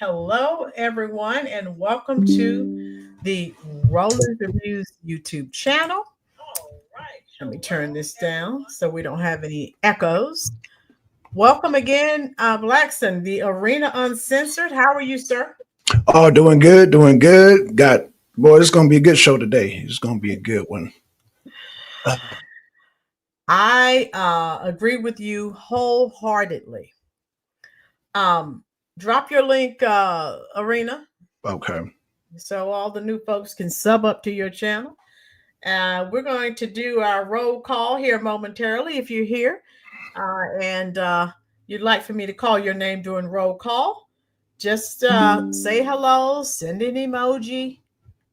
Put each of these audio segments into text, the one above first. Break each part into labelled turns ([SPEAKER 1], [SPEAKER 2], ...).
[SPEAKER 1] Hello, everyone, and welcome to the Roland Reviews YouTube channel. Let me turn this down so we don't have any echoes. Welcome again, Blackson, the Arena Uncensored. How are you, sir?
[SPEAKER 2] Oh, doing good, doing good. Boy, it's gonna be a good show today. It's gonna be a good one.
[SPEAKER 1] I agree with you wholeheartedly. Drop your link, Arena,
[SPEAKER 2] Okay.
[SPEAKER 1] so all the new folks can sub up to your channel. We're going to do our roll call here momentarily. If you're here and you'd like for me to call your name during roll call, just say hello, send an emoji,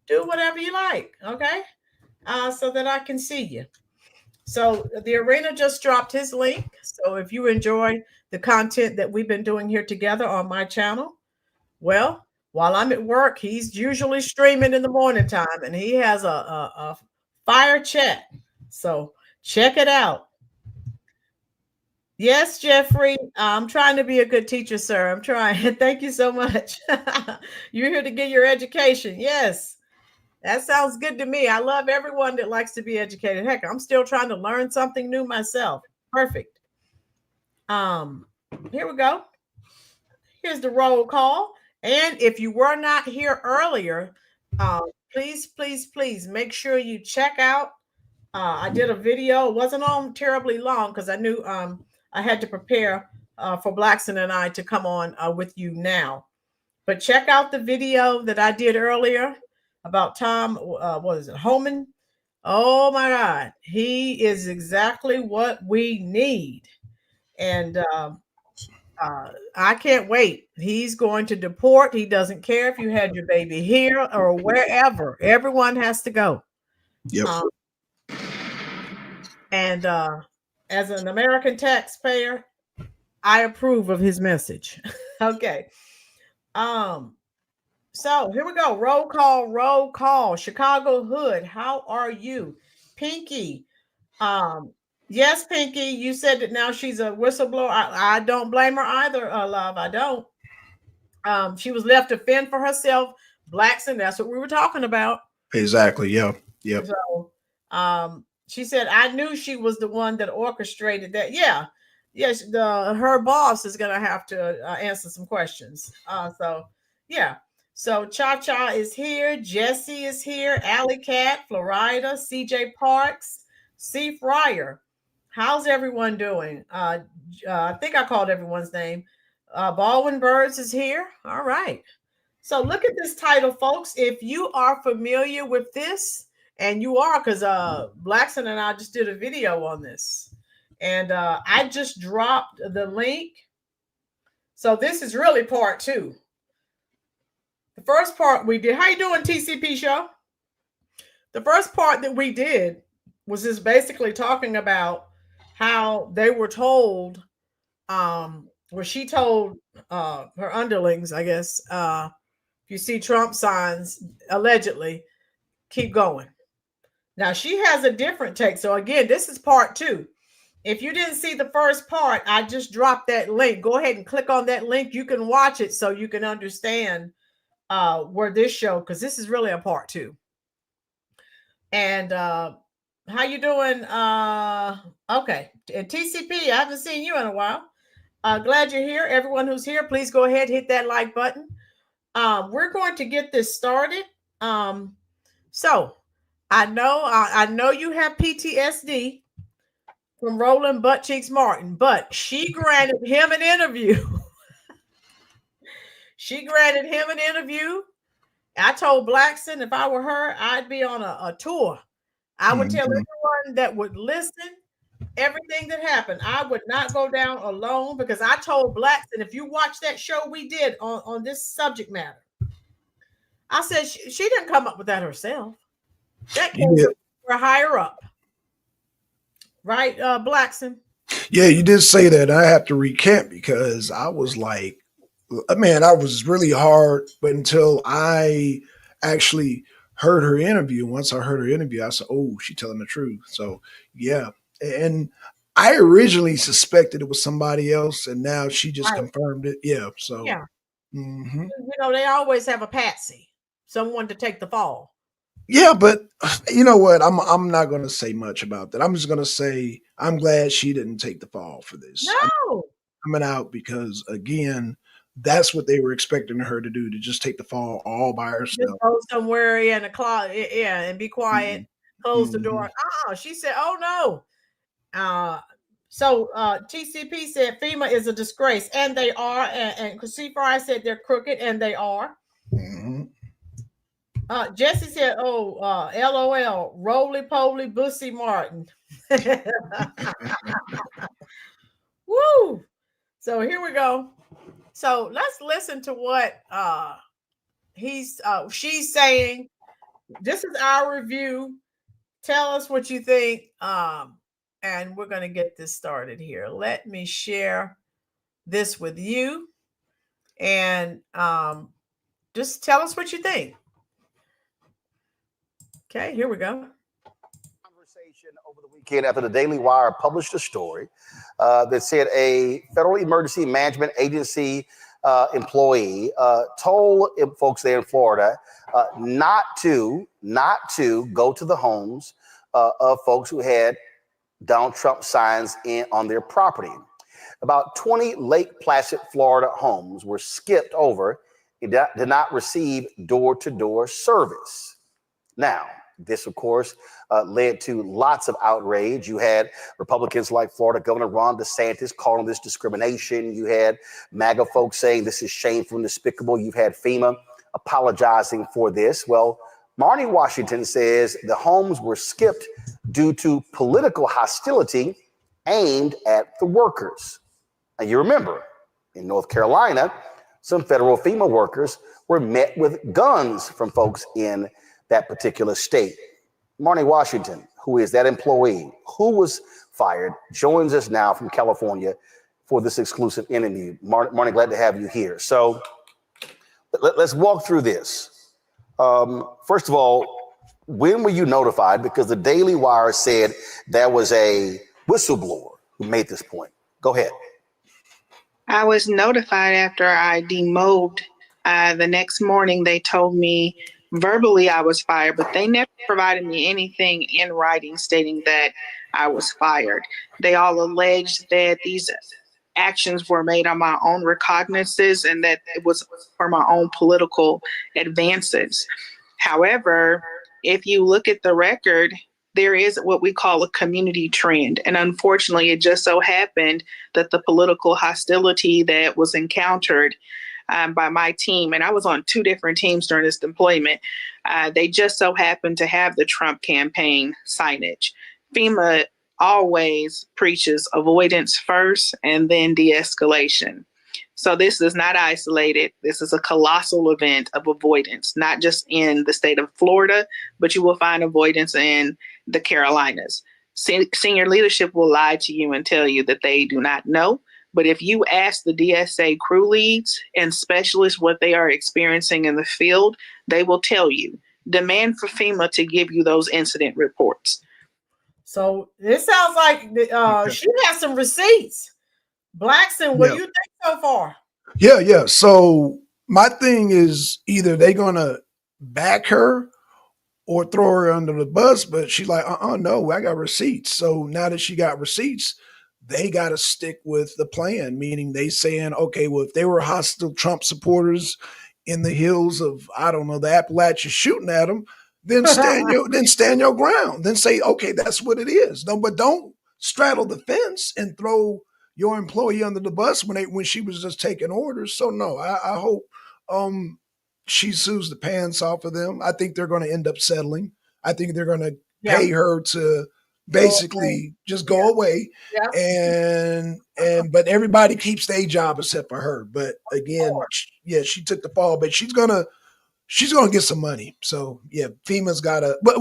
[SPEAKER 1] do whatever you like, okay? So that I can see you. So the Arena just dropped his link. So if you enjoy the content that we've been doing here together on my channel, well, while I'm at work, he's usually streaming in the morning time, and he has a fire chat. So check it out. Yes, Jeffrey, I'm trying to be a good teacher, sir. I'm trying. Thank you so much. You're here to get your education. Yes, that sounds good to me. I love everyone that likes to be educated. Heck, I'm still trying to learn something new myself. Perfect. Um, Here we go. Here's the roll call. And if you were not here earlier, please make sure you check out. I did a video. It wasn't on terribly long because I knew I had to prepare for Blackson and I to come on with you now. But check out the video that I did earlier about Tom, what is it, Homan? Oh my God. He is exactly what we need. And I can't wait. He's going to deport. He doesn't care if you had your baby here or wherever. Everyone has to go.
[SPEAKER 2] Yep.
[SPEAKER 1] And as an American taxpayer, I approve of his message. Okay. So here we go. Roll call, roll call. Chicago Hood, how are you? Pinky. Yes, Pinky, you said that now she's a whistleblower. I don't blame her either, love. I don't. She was left to fend for herself. Blackson, that's what we were talking about.
[SPEAKER 2] Exactly. Yeah. Yep.
[SPEAKER 1] So she said, I knew she was the one that orchestrated that. Yeah. Yes, her boss is gonna have to answer some questions. So yeah. So Cha Cha is here, Jesse is here, Alley Cat, Florida, CJ Parks, C Fryer. How's everyone doing? I think I called everyone's name. Baldwin Birds is here. All right. So look at this title, folks. If you are familiar with this, and you are, because Blackson and I just did a video on this, and I just dropped the link. So this is really part two. The first part we did. How you doing, TCP show? The first part that we did was just basically talking about how they were told, where she told her underlings, I guess, if you see Trump signs, allegedly, keep going. Now she has a different take. So again, this is part two. If you didn't see the first part, I just dropped that link. Go ahead and click on that link. You can watch it so you can understand where this show, because this is really a part two. And how you doing? Okay. And TCP, I haven't seen you in a while. Glad you're here. Everyone who's here, please go ahead, hit that like button. We're going to get this started. So I know you have PTSD from Roland Butt Cheeks Martin, but she granted him an interview. She granted him an interview. I told Blackson if I were her, I'd be on a tour. I would tell everyone that would listen everything that happened. I would not go down alone, because I told Blackson, if you watch that show we did on this subject matter, I said she didn't come up with that herself. That came from higher up. Right, Blackson?
[SPEAKER 2] Yeah, you did say that. I have to recant because I was like, man, I was really hard, but until I actually heard her interview. Once I heard her interview, I said, oh, she's telling the truth. So yeah. And I originally suspected it was somebody else, and now she just confirmed it. Yeah. So
[SPEAKER 1] yeah.
[SPEAKER 2] Mm-hmm.
[SPEAKER 1] You know, they always have a patsy, someone to take the fall.
[SPEAKER 2] Yeah, but you know what? I'm not going to say much about that. I'm just going to say I'm glad she didn't take the fall for this. I'm
[SPEAKER 1] No,
[SPEAKER 2] coming out because again, that's what they were expecting her to do, to just take the fall all by
[SPEAKER 1] just
[SPEAKER 2] herself.
[SPEAKER 1] go somewhere in a closet, yeah, and be quiet.
[SPEAKER 2] Mhm.
[SPEAKER 1] Close the
[SPEAKER 2] Mhm.
[SPEAKER 1] door. She said, "Oh no." So TCP said FEMA is a disgrace, and they are. And C Fry said they're crooked, and they are.
[SPEAKER 2] Mhm.
[SPEAKER 1] Jesse said, "Oh, LOL, roly poly, Bussy Martin." Woo! So here we go. So let's listen to what she's saying. This is our review. Tell us what you think. And we're gonna get this started here. Let me share this with you, and just tell us what you think. Okay, here we go.
[SPEAKER 3] Conversation over the weekend after the Daily Wire published a story that said a Federal Emergency Management Agency employee told folks there in Florida not to go to the homes of folks who had Donald Trump signs on their property. About 20 Lake Placid, Florida homes were skipped over and did not receive door-to-door service. Now, this, of course, led to lots of outrage. You had Republicans like Florida Governor Ron DeSantis calling this discrimination. You had MAGA folks saying this is shameful and despicable. You've had FEMA apologizing for this. Well, Marnie Washington says the homes were skipped due to political hostility aimed at the workers. And you remember, in North Carolina, some federal FEMA workers were met with guns from folks in that particular state. Marnie Washington, who is that employee who was fired, joins us now from California for this exclusive interview. Marnie, glad to have you here. So let's walk through this. First of all, when were you notified? Because the Daily Wire said there was a whistleblower who made this point. Go ahead.
[SPEAKER 4] I was notified after I demobbed. The next morning, they told me verbally I was fired, but they never provided me anything in writing stating that I was fired. They all alleged that these actions were made on my own recognizances and that it was for my own political advances. However, if you look at the record, there is what we call a community trend. And unfortunately, it just so happened that the political hostility that was encountered by my team, and I was on 2 different teams during this deployment, they just so happened to have the Trump campaign signage. FEMA always preaches avoidance first and then de-escalation. So this is not isolated. This is a colossal event of avoidance, not just in the state of Florida, but you will find avoidance in the Carolinas. Senior leadership will lie to you and tell you that they do not know. But if you ask the DSA crew leads and specialists what they are experiencing in the field, they will tell you. Demand for FEMA to give you those incident reports.
[SPEAKER 1] So it sounds like she has some receipts. Blackson, what do you think so far?
[SPEAKER 2] Yeah. So my thing is either they're gonna back her or throw her under the bus, but she's like, no, I got receipts. So now that she got receipts, they got to stick with the plan, meaning they saying, okay, well, if they were hostile Trump supporters in the hills of, I don't know, the Appalachians shooting at them, then stand your ground. Then say, okay, that's what it is. No, but don't straddle the fence and throw your employee under the bus when she was just taking orders. So no, I hope she sues the pants off of them. I think they're going to end up settling. I think they're going to pay her to basically just go away. And but everybody keeps their job except for her. But again, she took the fall, but she's gonna get some money. So yeah, FEMA's gotta. But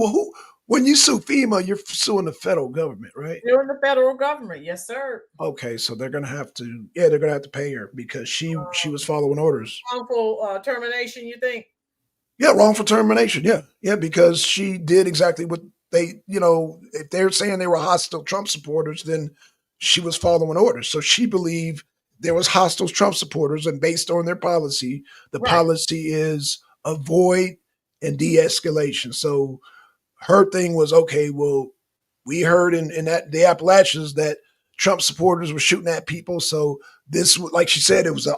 [SPEAKER 2] when you sue FEMA, you're suing the federal government, right?
[SPEAKER 1] You're in the federal government, yes, sir.
[SPEAKER 2] Okay, so they're gonna have to pay her because she was following orders.
[SPEAKER 1] Wrongful termination, you think?
[SPEAKER 2] Yeah, wrongful termination. Yeah, because she did exactly what they, if they're saying they were hostile Trump supporters, then she was following orders. So she believed there was hostile Trump supporters, and based on their policy, the
[SPEAKER 1] Right.
[SPEAKER 2] policy is avoid and de-escalation. So her thing was, okay, well, we heard in that the Appalachians that Trump supporters were shooting at people. So this, like she said, it was a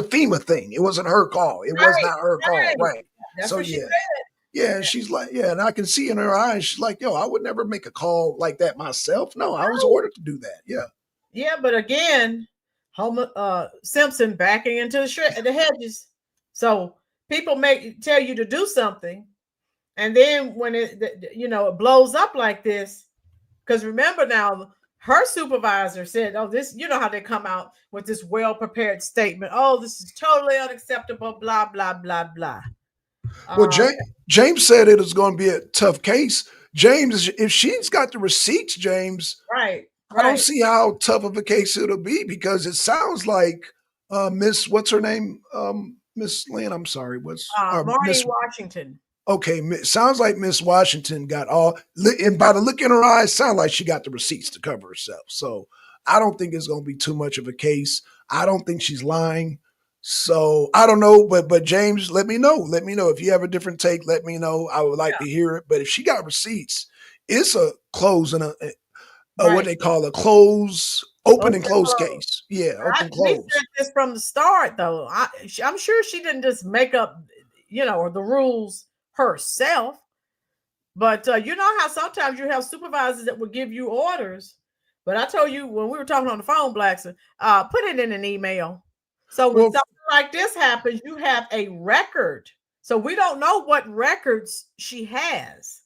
[SPEAKER 2] FEMA thing. It wasn't her call. It was not her call. Right.
[SPEAKER 1] That's
[SPEAKER 2] So
[SPEAKER 1] what she
[SPEAKER 2] yeah.
[SPEAKER 1] said.
[SPEAKER 2] Yeah, and she's like, yeah, and I can see in her eyes, she's like, yo, I would never make a call like that myself. No, I was ordered to do that. Yeah.
[SPEAKER 1] Yeah, but again, Simpson backing into the hedges. So people tell you to do something, and then when it blows up like this, because remember now, her supervisor said, "Oh, this, you know how they come out with this well-prepared statement. Oh, this is totally unacceptable. Blah blah blah blah."
[SPEAKER 2] Well, James said it is going to be a tough case. James, if she's got the receipts, James,
[SPEAKER 1] right.
[SPEAKER 2] I don't see how tough of a case it'll be, because it sounds like Miss, what's her name? Miss Lynn, I'm sorry.
[SPEAKER 1] Marty Washington.
[SPEAKER 2] Okay, sounds like Miss Washington got all, and by the look in her eyes, sound like she got the receipts to cover herself. So I don't think it's going to be too much of a case. I don't think she's lying. So I don't know, but James, let me know. Let me know if you have a different take. Let me know. I would like to hear it. But if she got receipts, it's a close and what they call a open and close case. Yeah, open close.
[SPEAKER 1] We said this from the start, though. I'm sure she didn't just make up, the rules herself. But you know how sometimes you have supervisors that will give you orders. But I told you when we were talking on the phone, Blackson, put it in an email. So when something like this happens, you have a record. So we don't know what records she has,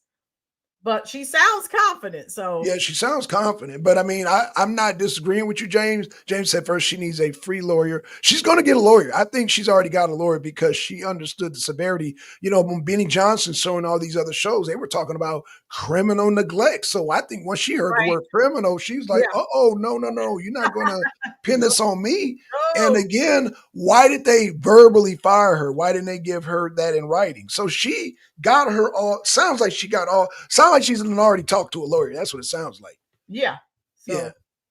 [SPEAKER 1] but she sounds confident. So
[SPEAKER 2] yeah, she sounds confident. But I mean, I'm not disagreeing with you, James. James said first she needs a free lawyer. She's going to get a lawyer. I think she's already got a lawyer because she understood the severity. When Benny Johnson showing all these other shows, they were talking about criminal neglect. So I think once she heard the word criminal, she's like, no, you're not going to pin this on me. No. And again, why did they verbally fire her? Why didn't they give her that in writing? So she got her all. Sounds like she's already talked to a lawyer. That's what it sounds like.
[SPEAKER 1] Yeah.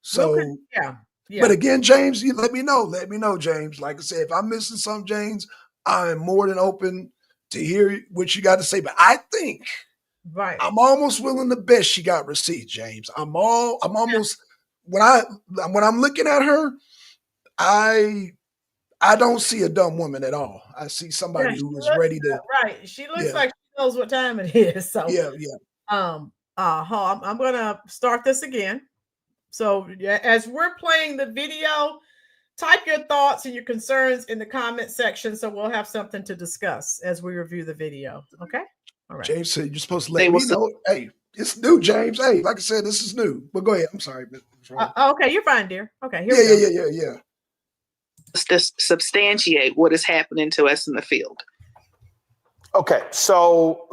[SPEAKER 2] So
[SPEAKER 1] yeah.
[SPEAKER 2] But again, James, you let me know. Let me know, James. Like I said, if I'm missing something, James, I am more than open to hear what you got to say. But I think I'm almost willing to bet she got receipts, James. I'm almost when I'm looking at her, I don't see a dumb woman at all. I see somebody who is ready to.
[SPEAKER 1] Right. She looks like she knows what time it is. So
[SPEAKER 2] yeah.
[SPEAKER 1] I'm gonna start this again. So as we're playing the video, type your thoughts and your concerns in the comment section, so we'll have something to discuss as we review the video. Okay. All right.
[SPEAKER 2] James said you're supposed to let me know. Hey, it's new, James. Hey, like I said, this is new. But go ahead. I'm sorry.
[SPEAKER 1] Okay, you're fine, dear. Okay. Here we go.
[SPEAKER 4] Yeah. To substantiate what is happening to us in the field.
[SPEAKER 3] Okay, so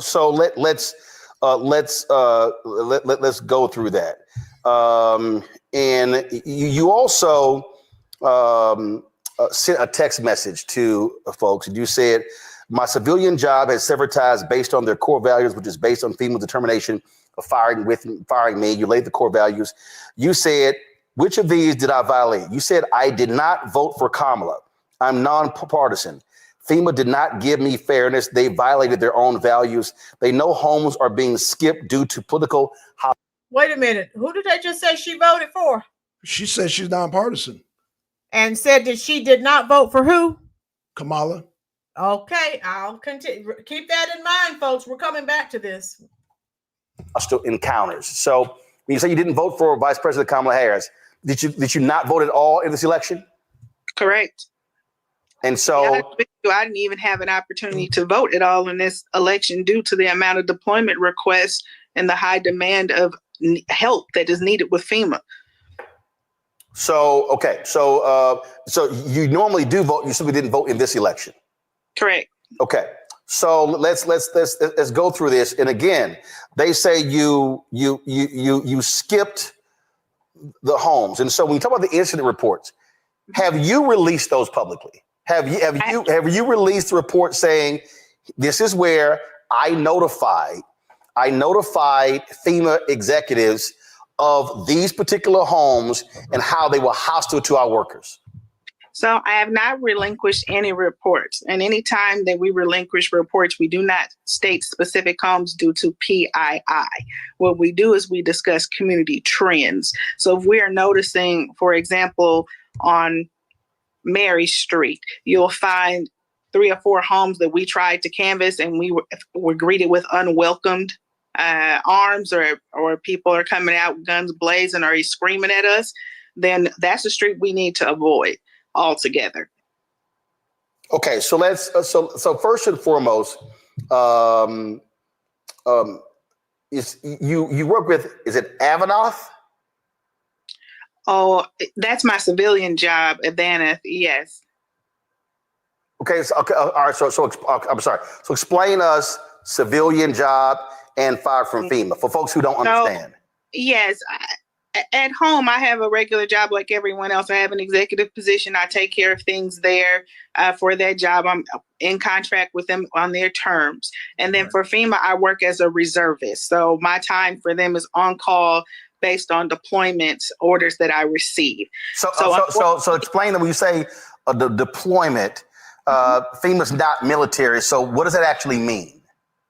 [SPEAKER 3] let's go through that. And you also sent a text message to folks, and you said, "My civilian job has severed ties based on their core values, which is based on FEMA's determination of firing me." You laid the core values. You said, "Which of these did I violate?" You said, "I did not vote for Kamala. I'm nonpartisan. FEMA did not give me fairness. They violated their own values. They know homes are being skipped due to political."
[SPEAKER 1] Wait a minute. Who did they just say she voted for?
[SPEAKER 2] She said she's nonpartisan.
[SPEAKER 1] And said that she did not vote for who?
[SPEAKER 2] Kamala.
[SPEAKER 1] Okay, I'll continue. Keep that in mind, folks. We're coming back to this.
[SPEAKER 3] Hostile encounters. So when you say you didn't vote for Vice President Kamala Harris, did you not vote at all in this election?
[SPEAKER 4] Correct.
[SPEAKER 3] And so
[SPEAKER 4] I didn't even have an opportunity to vote at all in this election due to the amount of deployment requests and the high demand of help that is needed with FEMA.
[SPEAKER 3] So, okay. So you normally do vote. You simply didn't vote in this election.
[SPEAKER 4] Correct.
[SPEAKER 3] Okay. So let's go through this. And again, they say you skipped the homes. And so when you talk about the incident reports, have you released those publicly? Have you released the report saying this is where I notified FEMA executives of these particular homes and how they were hostile to our workers?
[SPEAKER 4] So I have not relinquished any reports. And any time that we relinquish reports, we do not state specific homes due to PII. What we do is we discuss community trends. So if we are noticing, for example, on Mary Street, you'll find 3 or 4 homes that we tried to canvass and we were greeted with unwelcomed arms, or people are coming out guns blazing or he's screaming at us, then that's a street we need to avoid altogether.
[SPEAKER 3] Okay, so let's so first and foremost, is you work with, is it Avanoth?
[SPEAKER 4] Oh, that's my civilian job, Avanath. Yes.
[SPEAKER 3] Okay, so, okay, all right. So I'm sorry. So explain us civilian job and fired from FEMA for folks who don't understand.
[SPEAKER 4] Yes. At home, I have a regular job like everyone else. I have an executive position. I take care of things there for that job. I'm in contract with them on their terms. And then for FEMA, I work as a reservist. So my time for them is on call based on deployment orders that I receive.
[SPEAKER 3] So explain that when you say the deployment, FEMA's not military. So what does that actually mean?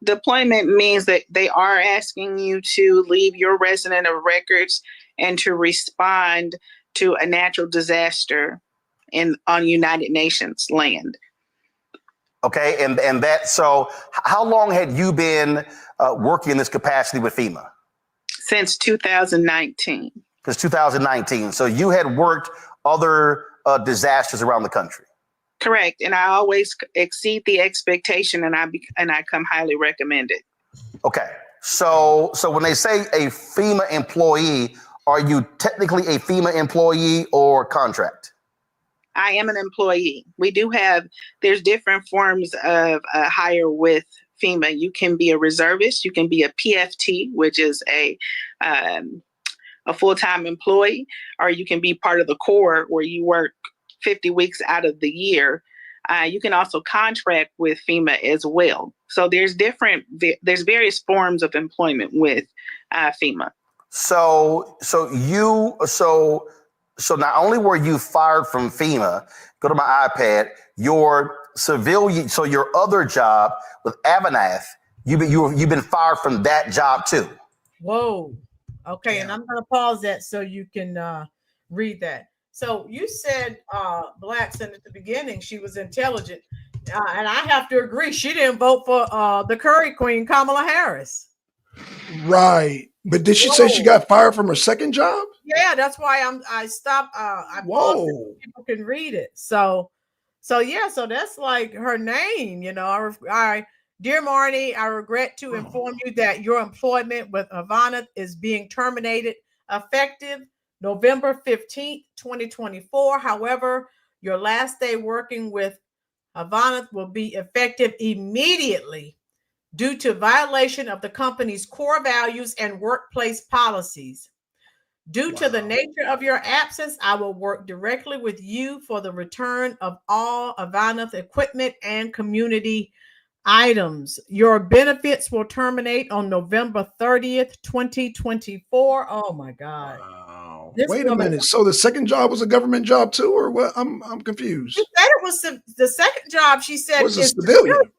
[SPEAKER 4] Deployment means that they are asking you to leave your resident of records and to respond to a natural disaster on United Nations land.
[SPEAKER 3] Okay, and that, so how long had you been working in this capacity with FEMA?
[SPEAKER 4] Since 2019.
[SPEAKER 3] Since 2019. So you had worked other disasters around the country.
[SPEAKER 4] Correct, and I always exceed the expectation, and I come highly recommended. Okay,
[SPEAKER 3] so when they say a FEMA employee, are you technically a FEMA employee or contract?
[SPEAKER 4] I am an employee. There's different forms of hire with FEMA. You can be a reservist, you can be a PFT, which is a full-time employee, or you can be part of the Corps where you work 50 weeks out of the year. You can also contract with FEMA as well. So there's various forms of employment with FEMA.
[SPEAKER 3] So not only were you fired from FEMA, go to my iPad, your civilian, so your other job with Avanath, you've been fired from that job too.
[SPEAKER 1] Whoa. Okay, yeah. And I'm going to pause that so you can read that. So you said Blackson at the beginning, she was intelligent. And I have to agree, she didn't vote for the Curry Queen, Kamala Harris.
[SPEAKER 2] Right. But did she say she got fired from her second job?
[SPEAKER 1] Yeah, that's why I stopped. I paused it so people can read it. So that's like her name, you know. Dear Marnie, I regret to inform you that your employment with Avanath is being terminated effective November 15th, 2024. However, your last day working with Avanath will be effective immediately due to violation of the company's core values and workplace policies. Due to the nature of your absence, I will work directly with you for the return of all Avanath equipment and community items. Your benefits will terminate on November 30th, 2024. Oh my God.
[SPEAKER 2] Wow. Wait a minute. So the second job was a government job too, or what? I'm confused.
[SPEAKER 1] She said it was the second job. She said
[SPEAKER 2] was a civilian.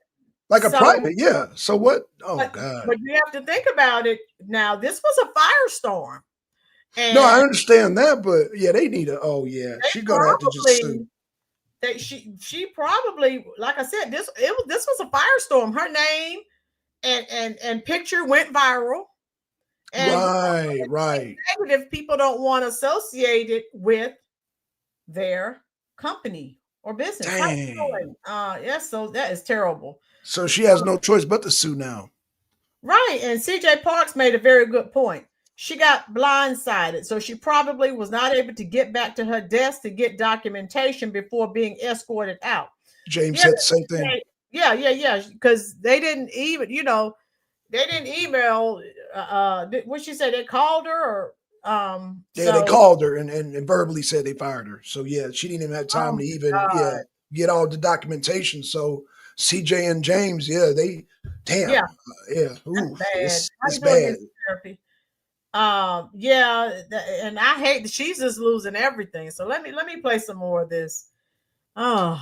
[SPEAKER 2] Like a private, yeah. So what? Oh, God.
[SPEAKER 1] But you have to think about it. Now, this was a firestorm. And
[SPEAKER 2] no, I understand that, but yeah, they need she's gonna have to just sue.
[SPEAKER 1] She probably, like I said, this was a firestorm. Her name and picture went viral. And
[SPEAKER 2] right.
[SPEAKER 1] Negative people don't want associated with their company or business.
[SPEAKER 2] Dang.
[SPEAKER 1] So that is terrible.
[SPEAKER 2] So she has no choice but to sue now.
[SPEAKER 1] Right. And CJ Parks made a very good point. She got blindsided. So she probably was not able to get back to her desk to get documentation before being escorted out.
[SPEAKER 2] James said the same thing.
[SPEAKER 1] Yeah. Because they didn't even, they didn't email what she said, they called her or
[SPEAKER 2] they called her and verbally said they fired her. So yeah, she didn't even have time to even get all the documentation. So CJ and James, Ooh, it's bad.
[SPEAKER 1] And I hate that she's just losing everything. So let me play some more of this. Oh,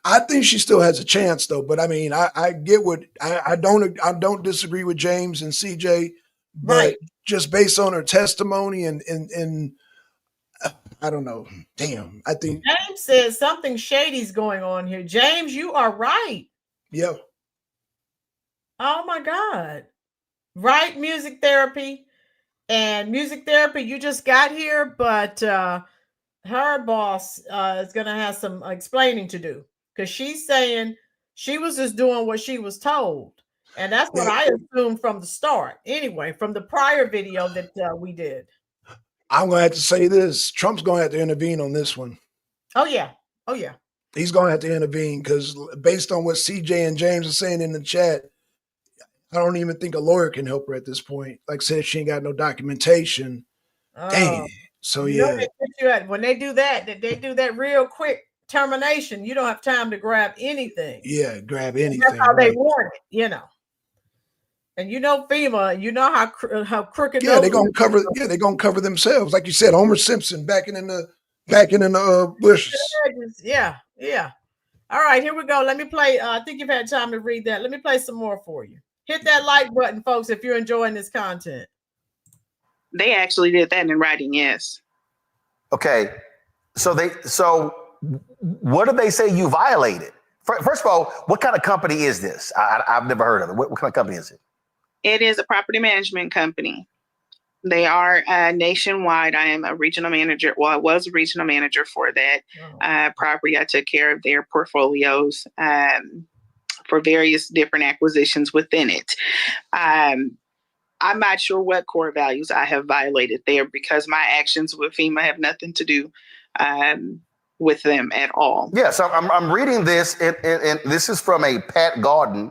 [SPEAKER 2] I think she still has a chance though. But I mean, I get what I don't disagree with James and CJ, but
[SPEAKER 1] right.
[SPEAKER 2] just based on her testimony and I don't know. Damn, I think
[SPEAKER 1] James says something shady's going on here. James, you are right.
[SPEAKER 2] yeah.
[SPEAKER 1] Oh my God. Right, music therapy. And music therapy, you just got here, but her boss is going to have some explaining to do because she's saying she was just doing what she was told. And that's what
[SPEAKER 2] Yeah,
[SPEAKER 1] I assumed from the start. Anyway, from the prior video that we did.
[SPEAKER 2] I'm gonna have to say this. Trump's gonna have to intervene on this one.
[SPEAKER 1] Oh, yeah. Oh, yeah.
[SPEAKER 2] He's gonna have to intervene because based on what CJ and James are saying in the chat, I don't even think a lawyer can help her at this point. Like I said, she ain't got no documentation. Dang. So
[SPEAKER 1] You know,
[SPEAKER 2] yeah.
[SPEAKER 1] they put you at, when they do that real quick termination, you don't have time to grab anything.
[SPEAKER 2] Yeah, grab
[SPEAKER 1] And
[SPEAKER 2] anything.
[SPEAKER 1] that's how they
[SPEAKER 2] right.
[SPEAKER 1] want it, you know. And you know FEMA, you know how crooked.
[SPEAKER 2] Yeah, they're gonna cover. Yeah, they're gonna cover themselves, like you said. Homer Simpson backing in the bushes.
[SPEAKER 1] Yeah, yeah. All right, here we go. Let me play. I think you've had time to read that. Let me play some more for you. Hit that like button, folks, if you're enjoying this content.
[SPEAKER 4] They actually did that in writing, yes.
[SPEAKER 3] Okay, so what do they say you violated? First of all, what kind of company is this? I've never heard of it. What kind of company is it?
[SPEAKER 4] It is a property management company. They are nationwide. I am a regional manager. Well, I was a regional manager for that property. I took care of their portfolios for various different acquisitions within it. I'm not sure what core values I have violated there because my actions with FEMA have nothing to do with them at all.
[SPEAKER 3] Yeah, so I'm reading this, and this is from a Pat Gaudin,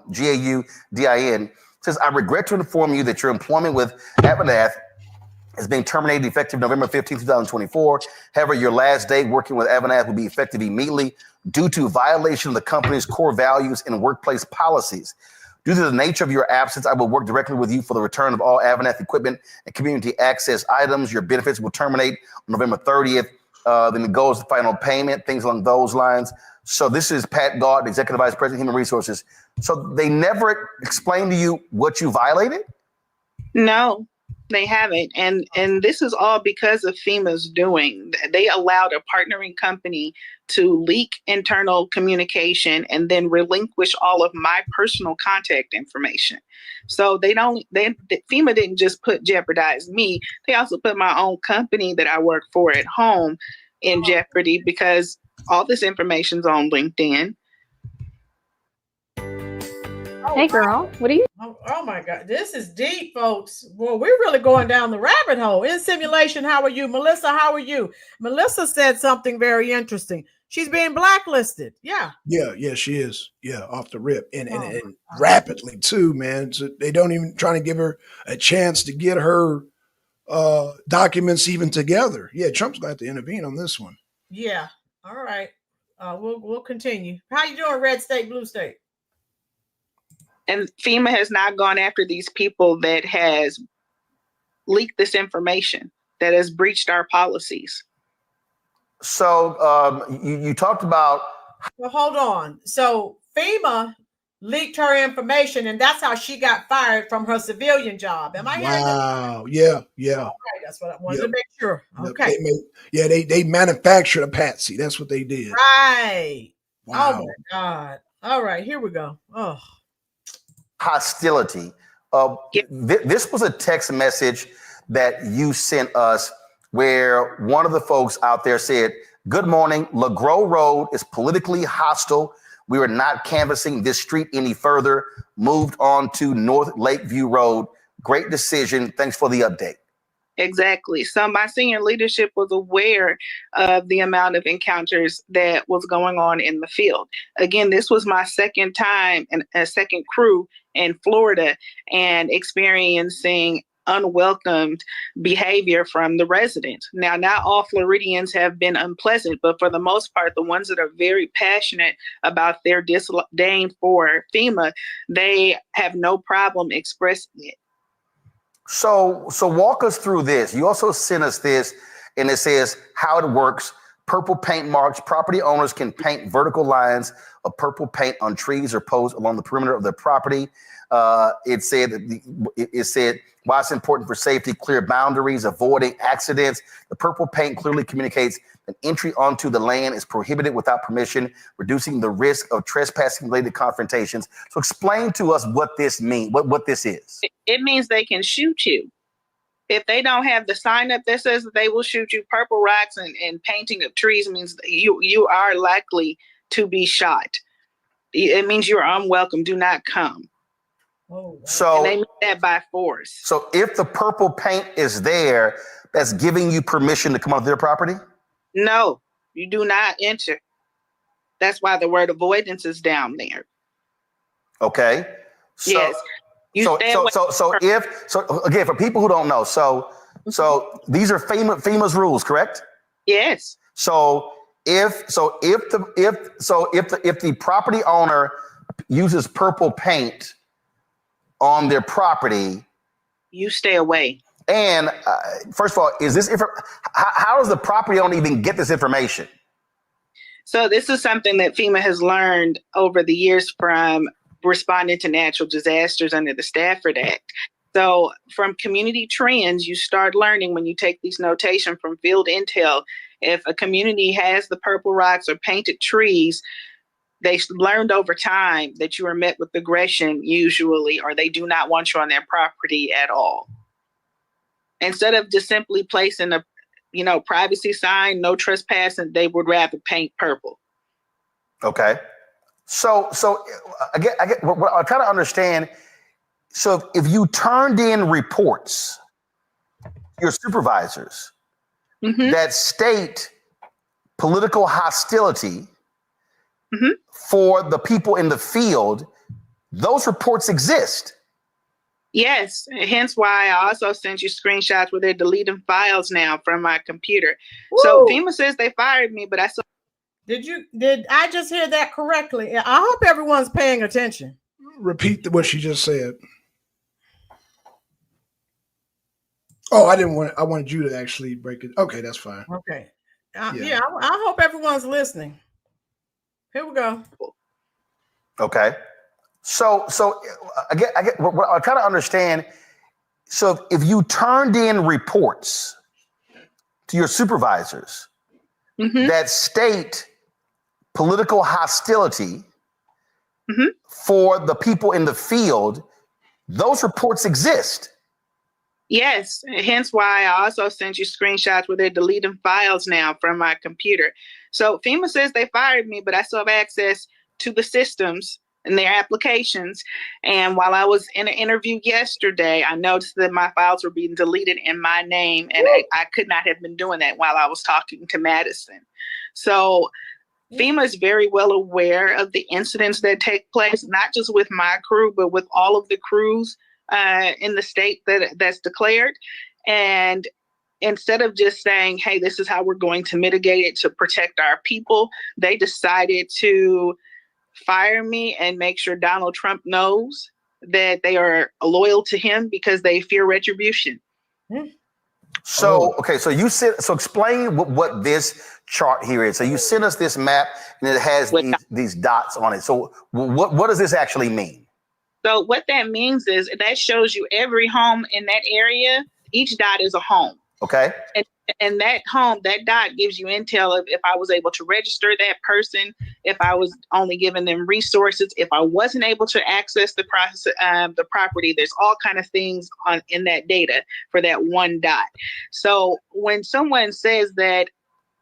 [SPEAKER 3] Gaudin. Says, I regret to inform you that your employment with Avanath is being terminated effective November 15, 2024. However, your last day working with Avanath will be effective immediately due to violation of the company's core values and workplace policies. Due to the nature of your absence, I will work directly with you for the return of all Avanath equipment and community access items. Your benefits will terminate on November 30th. Then it goes to final payment, things along those lines. So this is Pat Gaudin, Executive Vice President, Human Resources. So they never explained to you what you violated?
[SPEAKER 4] No, they haven't. And this is all because of FEMA's doing. They allowed a partnering company to leak internal communication and then relinquish all of my personal contact information. So FEMA didn't just jeopardize me. They also put my own company that I work for at home in jeopardy because all this information's on LinkedIn.
[SPEAKER 5] Hey girl, what are you?
[SPEAKER 1] Oh my God, this is deep, folks. Well, we're really going down the rabbit hole. In simulation, how are you? Melissa, how are you? Melissa said something very interesting. She's being blacklisted. Yeah.
[SPEAKER 2] Yeah, she is. Yeah, off the rip. And rapidly too, man. So they don't even trying to give her a chance to get her documents even together. Yeah, Trump's gonna have to intervene on this one.
[SPEAKER 1] Yeah. All right. We'll continue. How you doing, red state, blue state?
[SPEAKER 4] And FEMA has not gone after these people that has leaked this information, that has breached our policies.
[SPEAKER 3] So you talked about.
[SPEAKER 1] Well, hold on. So FEMA leaked her information, and that's how she got fired from her civilian job. Am I hearing that?
[SPEAKER 2] Wow. Yeah.
[SPEAKER 1] All right, that's what I wanted to make sure. Okay.
[SPEAKER 2] They manufactured a patsy. That's what they did.
[SPEAKER 1] Right.
[SPEAKER 2] Wow.
[SPEAKER 1] Oh my God. All right, here we go. Oh.
[SPEAKER 3] Hostility. This was a text message that you sent us where one of the folks out there said, "Good morning. LeGros Road is politically hostile. We are not canvassing this street any further. Moved on to North Lakeview Road. Great decision. Thanks for the update."
[SPEAKER 4] Exactly. So my senior leadership was aware of the amount of encounters that was going on in the field. Again, this was my second time and a second crew in Florida and experiencing unwelcomed behavior from the residents. Now, not all Floridians have been unpleasant, but for the most part, the ones that are very passionate about their disdain for FEMA, they have no problem expressing it. So
[SPEAKER 3] walk us through this. You also sent us this, and it says how it works purple paint marks. Property owners can paint vertical lines of purple paint on trees or posts along the perimeter of their property. It said why it's important for safety, clear boundaries, avoiding accidents. The purple paint clearly communicates that entry onto the land is prohibited without permission, reducing the risk of trespassing related confrontations. So explain to us what this means, what this is.
[SPEAKER 4] It means they can shoot you. If they don't have the sign up that says that they will shoot you, purple rocks and painting of trees means you are likely to be shot. It means you're unwelcome. Do not come.
[SPEAKER 1] Oh, wow.
[SPEAKER 3] So
[SPEAKER 4] and they mean that by force.
[SPEAKER 3] So if the purple paint is there, that's giving you permission to come onto their property?
[SPEAKER 4] No, you do not enter. That's why the word avoidance is down there.
[SPEAKER 3] Okay. So,
[SPEAKER 4] yes.
[SPEAKER 3] So again, for people who don't know, so these are FEMA's rules, correct?
[SPEAKER 4] Yes.
[SPEAKER 3] So if the property owner uses purple paint on their property,
[SPEAKER 4] you stay away.
[SPEAKER 3] And first of all, how does the property owner even get this information?
[SPEAKER 4] So this is something that FEMA has learned over the years from responding to natural disasters under the Stafford Act. So from community trends, you start learning when you take these notation from field intel. If a community has the purple rocks or painted trees, they learned over time that you are met with aggression usually, or they do not want you on their property at all. Instead of just simply placing a, privacy sign, no trespassing, they would rather paint purple.
[SPEAKER 3] Okay. So again, what I'm trying to understand. So if you turned in reports, your supervisors that state political hostility for the people in the field, those reports exist.
[SPEAKER 4] Yes, hence why I also sent you screenshots where they're deleting files now from my computer. Woo! So FEMA says they fired me, but I saw.
[SPEAKER 1] Did I just hear that correctly? I hope everyone's paying attention.
[SPEAKER 2] Repeat what she just said. Oh, I wanted you to actually break it. Okay, that's fine.
[SPEAKER 1] Okay. Yeah, I hope everyone's listening. Here we go.
[SPEAKER 3] Okay. So again, what I'm trying to understand. So if you turned in reports to your supervisors that state political hostility for the people in the field, those reports exist.
[SPEAKER 4] Yes, hence why I also sent you screenshots where they're deleting files now from my computer. So FEMA says they fired me, but I still have access to the systems and their applications. And while I was in an interview yesterday, I noticed that my files were being deleted in my name, and I could not have been doing that while I was talking to Madison. So FEMA is very well aware of the incidents that take place, not just with my crew, but with all of the crews in the state that's declared. And instead of just saying, hey, this is how we're going to mitigate it to protect our people, they decided to fire me and make sure Donald Trump knows that they are loyal to him because they fear retribution.
[SPEAKER 3] So, okay, so explain what this chart here is. So you sent us this map and it has these dots on it. So what does this actually mean?
[SPEAKER 4] So what that means is that shows you every home in that area. Each dot is a home.
[SPEAKER 3] Okay.
[SPEAKER 4] And that home, that dot gives you intel of if I was able to register that person, if I was only giving them resources, if I wasn't able to access the property. There's all kind of things in that data for that one dot. So when someone says that,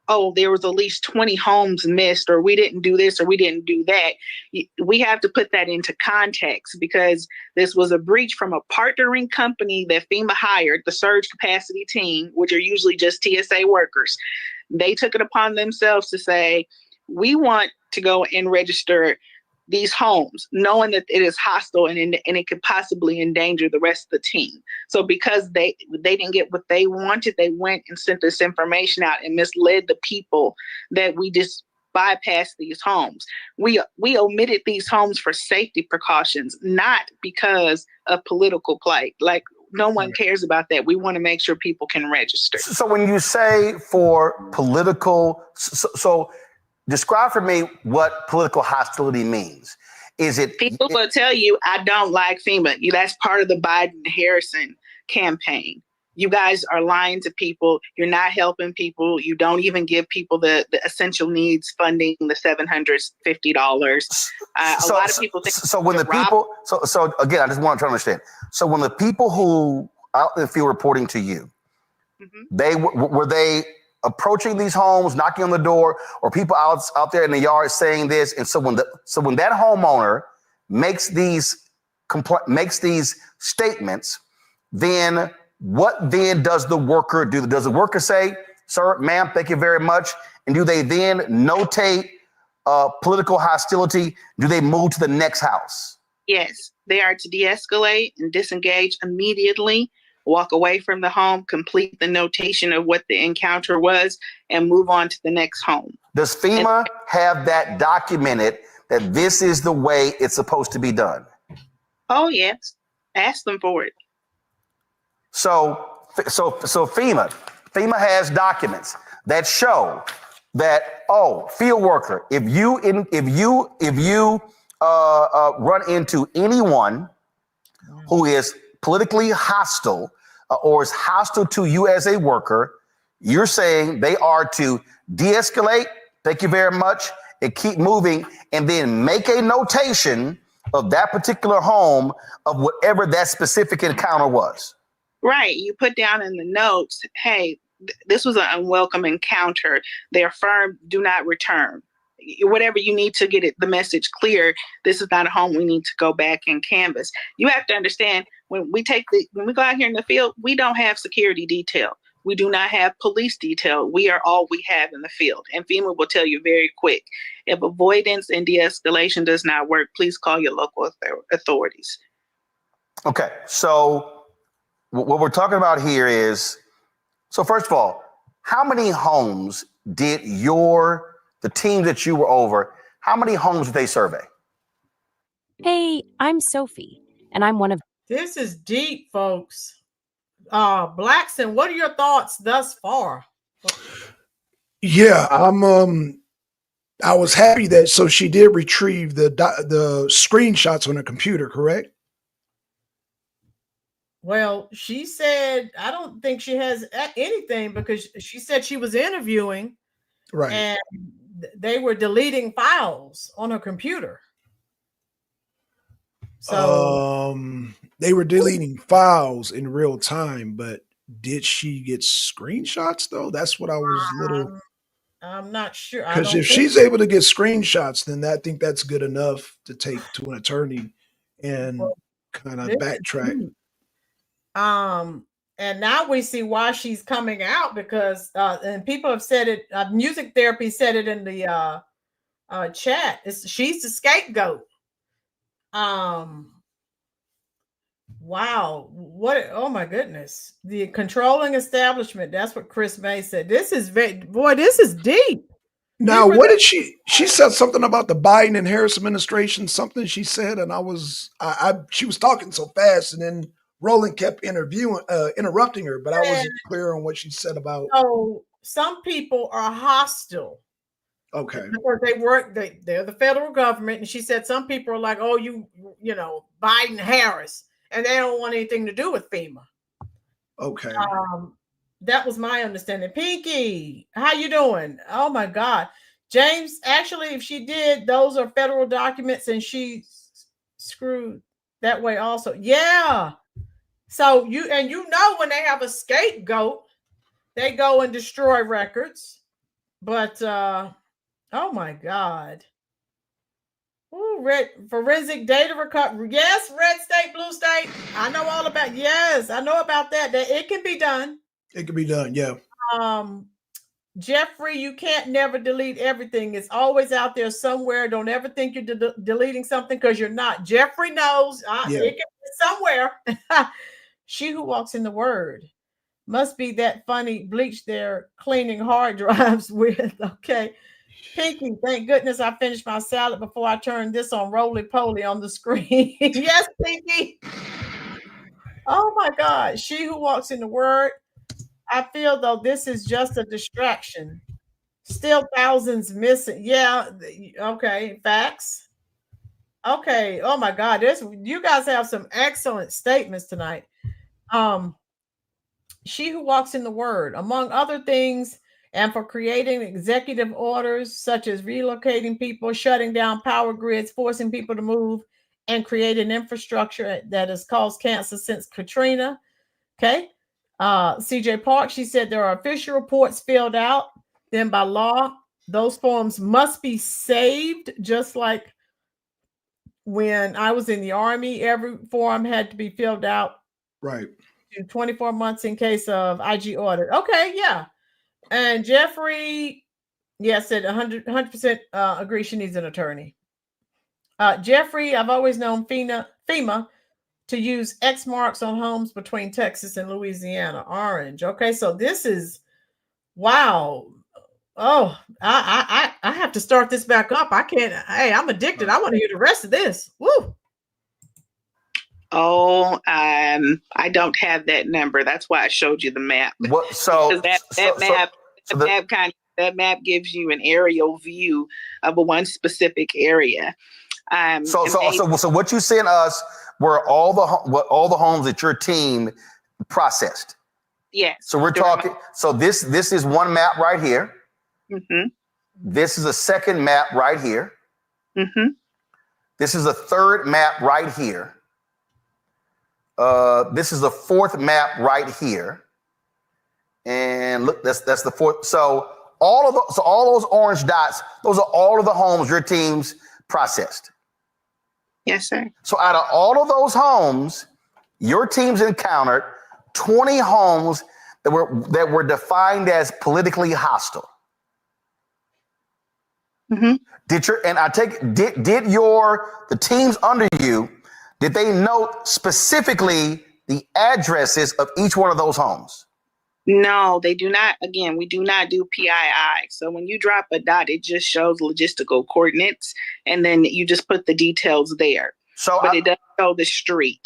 [SPEAKER 4] oh, there was at least 20 homes missed, or we didn't do this, or we didn't do that, we have to put that into context, because this was a breach from a partnering company that FEMA hired, the surge capacity team, which are usually just TSA workers. They took it upon themselves to say, we want to go and register these homes, knowing that it is hostile and it could possibly endanger the rest of the team. So because they didn't get what they wanted, they went and sent this information out and misled the people that we just bypassed these homes. We omitted these homes for safety precautions, not because of political plight. Like no one cares about that. We want to make sure people can register.
[SPEAKER 3] So when you say for political, so describe for me what political hostility means. Is it
[SPEAKER 4] people will tell you, I don't like FEMA. That's part of the Biden-Harrison campaign. You guys are lying to people. You're not helping people. You don't even give people the essential needs funding, the $750. A lot of people think.
[SPEAKER 3] So when the people, so again, I just want to try to understand. So when the people who out in the field reporting to you, they were they approaching these homes, knocking on the door, or people out there in the yard saying this? And so when that homeowner makes these statements, then what then does the worker do? Does the worker say, "Sir, ma'am, thank you very much"? And do they then notate political hostility? Do they move to the next house?
[SPEAKER 4] Yes, they are to de-escalate and disengage immediately, walk away from the home, complete the notation of what the encounter was, and move on to the next home. Does
[SPEAKER 3] FEMA have that documented, that this is the way it's supposed to be done?
[SPEAKER 4] Oh, yes. Ask them for it.
[SPEAKER 3] So FEMA has documents that show that, field worker, if you run into anyone who is politically hostile or is hostile to you as a worker, you're saying they are to de-escalate, thank you very much, and keep moving, and then make a notation of that particular home of whatever that specific encounter was.
[SPEAKER 4] Right. You put down in the notes, hey, this was an unwelcome encounter. They affirm, do not return. Whatever you need to get the message clear, this is not a home we need to go back and canvass. You have to understand, when we go out here in the field, we don't have security detail. We do not have police detail. We are all we have in the field. And FEMA will tell you very quick, if avoidance and de-escalation does not work, please call your local authorities.
[SPEAKER 3] Okay, so what we're talking about here is, so first of all, how many homes did the team that you were over, how many homes did they survey?
[SPEAKER 6] Hey, I'm Sophie, and I'm one of...
[SPEAKER 1] This is deep, folks. Blackson, what are your thoughts thus far?
[SPEAKER 2] Yeah, I was happy that, so she did retrieve the screenshots on her computer, correct?
[SPEAKER 1] Well, she said, I don't think she has anything, because she said she was interviewing,
[SPEAKER 2] right,
[SPEAKER 1] and they were deleting files on her computer. So
[SPEAKER 2] they were deleting files in real time, but did she get screenshots though? That's what I was
[SPEAKER 1] I'm not sure.
[SPEAKER 2] Because if she's able to get screenshots, then I think that's good enough to take to an attorney and kind of backtrack.
[SPEAKER 1] And now we see why she's coming out, because and people have said it. Music Therapy said it in the chat. She's the scapegoat. Wow, oh my goodness, the controlling establishment. That's what Chris May said. This is this is deep.
[SPEAKER 2] Now, what did she said something about the Biden and Harris administration, something she said, and she was talking so fast, and then Roland kept interrupting her, but I wasn't clear on what she said about.
[SPEAKER 1] So some people are hostile.
[SPEAKER 2] Okay.
[SPEAKER 1] Because they're the federal government, and she said some people are like, oh, you know, Biden, Harris, and they don't want anything to do with FEMA.
[SPEAKER 2] Okay.
[SPEAKER 1] That was my understanding. Pinky, how you doing? Oh my God. James, actually, if she did, those are federal documents, and she screwed that way also. Yeah. So you know, when they have a scapegoat, they go and destroy records. But oh my God. Ooh, red forensic data recovery. Yes, red state, blue state. I know all about. Yes, I know about that. That it can be done.
[SPEAKER 2] It can be done. Yeah.
[SPEAKER 1] Jeffrey, you can't never delete everything. It's always out there somewhere. Don't ever think you're deleting something, because you're not. Jeffrey knows. It can be somewhere. She who walks in the word must be that funny bleach they're cleaning hard drives with. Okay. Pinky, thank goodness I finished my salad before I turned this on roly-poly on the screen. Yes, Pinky. Oh my God. She who walks in the word. I feel though this is just a distraction. Still thousands missing. Yeah. Okay. Facts. Okay. Oh my God. You guys have some excellent statements tonight. Um, she who walks in the word, among other things, and for creating executive orders such as relocating people, shutting down power grids, forcing people to move, and creating infrastructure that has caused cancer since Katrina. Okay. CJ Park, she said there are official reports filled out. Then by law, those forms must be saved, just like when I was in the Army, every form had to be filled out.
[SPEAKER 2] Right.
[SPEAKER 1] 24 months in case of IG audit. Okay, yeah. And Jeffrey, said 100% agree she needs an attorney. Jeffrey, I've always known FEMA to use X marks on homes between Texas and Louisiana. Orange. Okay, so this is wow. Oh, I have to start this back up. I can't. Hey, I'm addicted. I want to hear the rest of this. Woo.
[SPEAKER 4] Oh, I don't have that number. That's why I showed you the map.
[SPEAKER 3] What? So
[SPEAKER 4] that map gives you an aerial view of one specific area.
[SPEAKER 3] So what you sent us were all the homes that your team processed.
[SPEAKER 4] Yes.
[SPEAKER 3] So we're talking. So this is one map right here.
[SPEAKER 4] Mm-hmm.
[SPEAKER 3] This is a second map right here.
[SPEAKER 4] Mm-hmm.
[SPEAKER 3] This is a third map right here. This is the fourth map right here. And look, that's the fourth. So all those orange dots, those are all of the homes your teams processed.
[SPEAKER 4] Yes, sir.
[SPEAKER 3] So out of all of those homes, your teams encountered 20 homes that were defined as politically hostile.
[SPEAKER 4] Mm-hmm.
[SPEAKER 3] Did the teams under you, did they note specifically the addresses of each one of those homes?
[SPEAKER 4] No, they do not. Again, we do not do PII. So when you drop a dot, it just shows logistical coordinates, and then you just put the details there. But it doesn't show the street.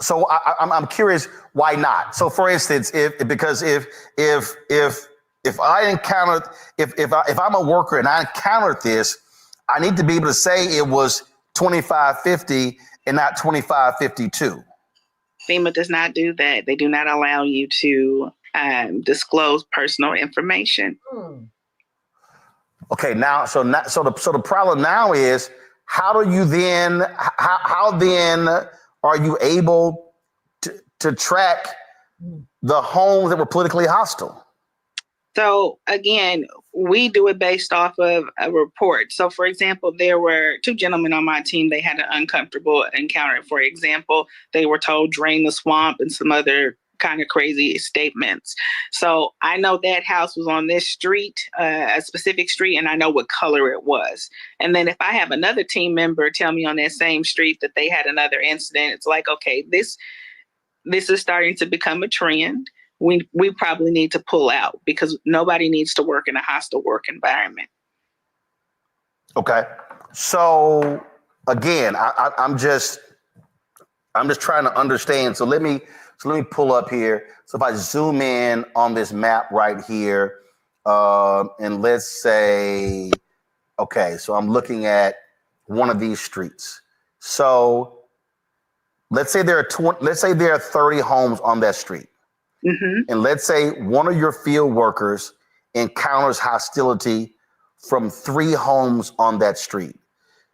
[SPEAKER 3] So I'm curious, why not? So for instance, if I'm a worker and I encountered this, I need to be able to say it was 2550 and not 2552.
[SPEAKER 4] FEMA does not do that. They do not allow you to disclose personal information.
[SPEAKER 3] Okay, so the problem now is, how then are you able to track the homes that were politically hostile?
[SPEAKER 4] So again, we do it based off of a report. So for example, there were 2 gentlemen on my team. They had an uncomfortable encounter. For example, they were told drain the swamp and some other kind of crazy statements. So I know that house was on this street, a specific street, and I know what color it was. And then if I have another team member tell me on that same street that they had another incident, it's like, okay, this is starting to become a trend. We probably need to pull out, because nobody needs to work in a hostile work environment.
[SPEAKER 3] Okay. So again, I'm just trying to understand. So let me pull up here. So if I zoom in on this map right here, and let's say, okay, so I'm looking at one of these streets. So let's say there are 30 homes on that street.
[SPEAKER 4] Mm-hmm.
[SPEAKER 3] And let's say one of your field workers encounters hostility from 3 homes on that street.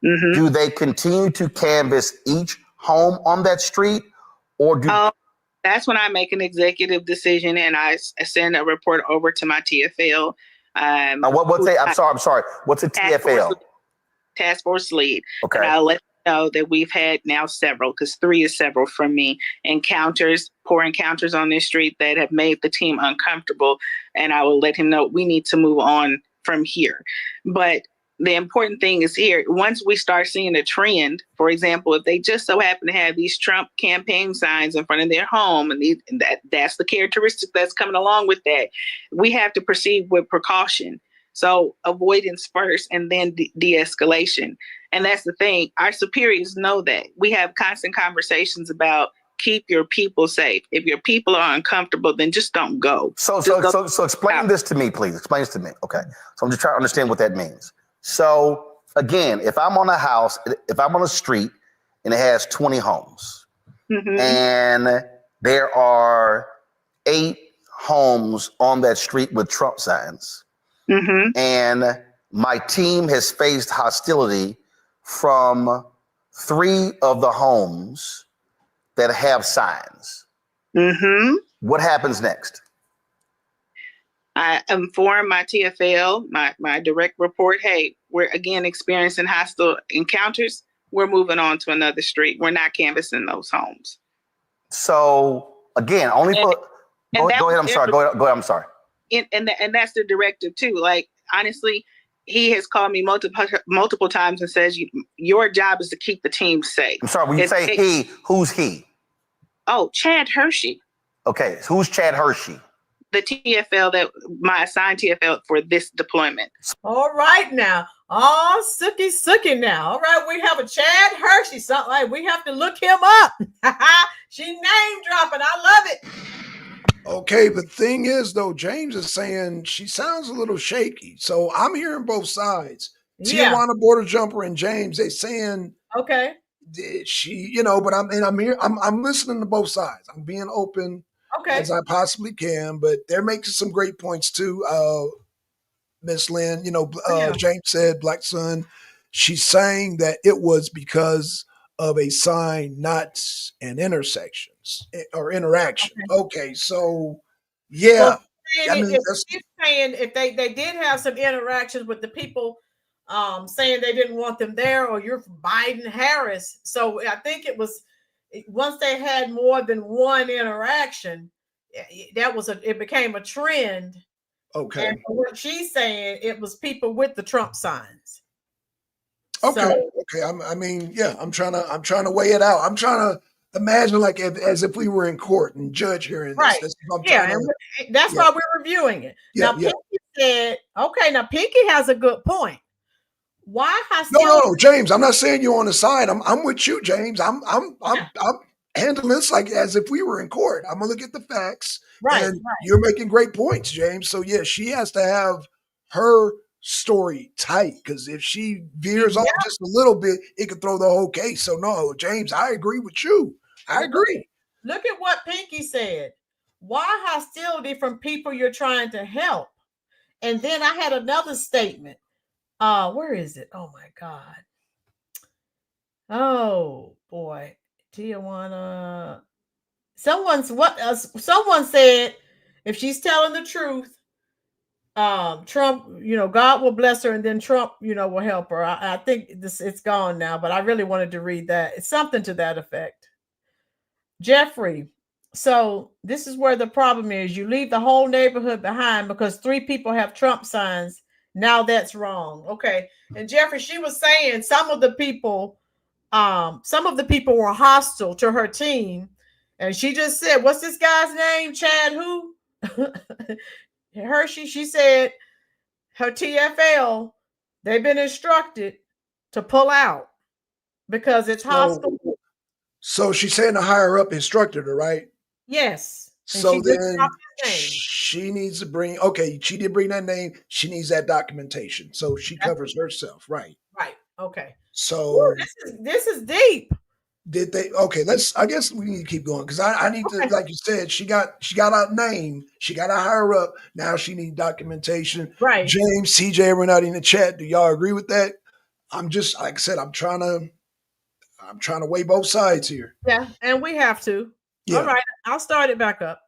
[SPEAKER 4] Mm-hmm.
[SPEAKER 3] Do they continue to canvass each home on that street, or do?
[SPEAKER 4] That's when I make an executive decision and I send a report over to my TFL.
[SPEAKER 3] I'm sorry. What's a TFL?
[SPEAKER 4] Task Force Lead.
[SPEAKER 3] Okay.
[SPEAKER 4] And I'll let you know that we've had now several, because 3 is several from me, poor encounters on this street that have made the team uncomfortable. And I will let him know we need to move on from here. But the important thing is here, once we start seeing a trend, for example, if they just so happen to have these Trump campaign signs in front of their home, and that's the characteristic that's coming along with that, we have to proceed with precaution. So avoidance first, and then de-escalation. And that's the thing. Our superiors know that. We have constant conversations about keep your people safe. If your people are uncomfortable, then just don't go.
[SPEAKER 3] So explain
[SPEAKER 4] out.
[SPEAKER 3] this to me, please. Explain this to me. Okay. So I'm just trying to understand what that means. So again, if I'm on a house, if I'm on a street and it has 20 homes and there are 8 homes on that street with Trump signs, and my team has faced hostility from 3 of the homes that have signs. What happens next?
[SPEAKER 4] I inform my TFL, my direct report, hey, we're again experiencing hostile encounters. We're moving on to another street. We're not canvassing those homes.
[SPEAKER 3] So again, only for go ahead. I'm sorry. Go ahead. I'm sorry.
[SPEAKER 4] And that's the directive too. Like, honestly, he has called me multiple times and says, your job is to keep the team safe.
[SPEAKER 3] I'm sorry. When you say he, who's he?
[SPEAKER 4] Oh, Chad Hershey.
[SPEAKER 3] Okay. Who's Chad Hershey?
[SPEAKER 4] The TFL my assigned TFL for this deployment.
[SPEAKER 1] All right now. Oh, Sookie now. All right, we have a Chad Hershey. Something like we have to look him up. She name dropping. I love it.
[SPEAKER 2] Okay, the thing is though, James is saying she sounds a little shaky. So I'm hearing both sides.
[SPEAKER 1] Yeah.
[SPEAKER 2] Tijuana border jumper and James, they saying
[SPEAKER 1] okay.
[SPEAKER 2] She, but I'm here. I'm listening to both sides. I'm being open as I possibly can, but they're making some great points too. Miss Lynn, James said Black Sun. She's saying that it was because of a sign, not an intersections or interaction. Okay, so yeah.
[SPEAKER 1] She's saying if they did have some interactions with the people saying they didn't want them there, or you're Biden Harris. So I think it was once they had more than one interaction, it became a trend.
[SPEAKER 2] Okay.
[SPEAKER 1] And what she's saying, it was people with the Trump signs.
[SPEAKER 2] Okay.
[SPEAKER 1] So,
[SPEAKER 2] okay. I'm trying to weigh it out. I'm trying to imagine like as if we were in court and judge hearing this.
[SPEAKER 1] Right. That's why we're reviewing it.
[SPEAKER 2] Yeah,
[SPEAKER 1] now, Pinky said, okay, now Pinky has a good point. Why hostility?
[SPEAKER 2] No, James, I'm not saying you're on the side. I'm with you, James. I'm handling this like as if we were in court. I'm gonna look at the facts. And you're making great points, James. So yeah, she has to have her story tight, because if she veers off just a little bit, it could throw the whole case. So no, James, I agree with you. I agree.
[SPEAKER 1] Look at what Pinky said. Why hostility from people you're trying to help? And then I had another statement. Where is it? Oh my God. Oh boy. Tijuana. Someone said if she's telling the truth, Trump, God will bless her, and then Trump, will help her. I think it's gone now, but I really wanted to read that. It's something to that effect. Jeffrey, so this is where the problem is. You leave the whole neighborhood behind because 3 people have Trump signs. Now that's wrong. Okay. And Jeffrey, she was saying some of the people were hostile to her team. And she just said, what's this guy's name? Chad who? Hershey. She said her TFL, they've been instructed to pull out because it's hostile.
[SPEAKER 2] So she's saying the higher up instructed her, right?
[SPEAKER 1] Yes.
[SPEAKER 2] So then she needs to bring, she did bring that name. She needs that documentation. So she covers herself, right?
[SPEAKER 1] Right. Okay.
[SPEAKER 2] So
[SPEAKER 1] this is deep.
[SPEAKER 2] Did they? Okay, I guess we need to keep going because I need to, like you said, she got a name, she got to hire up. Now she needs documentation.
[SPEAKER 1] Right.
[SPEAKER 2] James, CJ, everyone out in the chat, do y'all agree with that? I'm just, like I said, I'm trying to weigh both sides here.
[SPEAKER 1] Yeah, and we have to. Yeah. All right, I'll start it back up.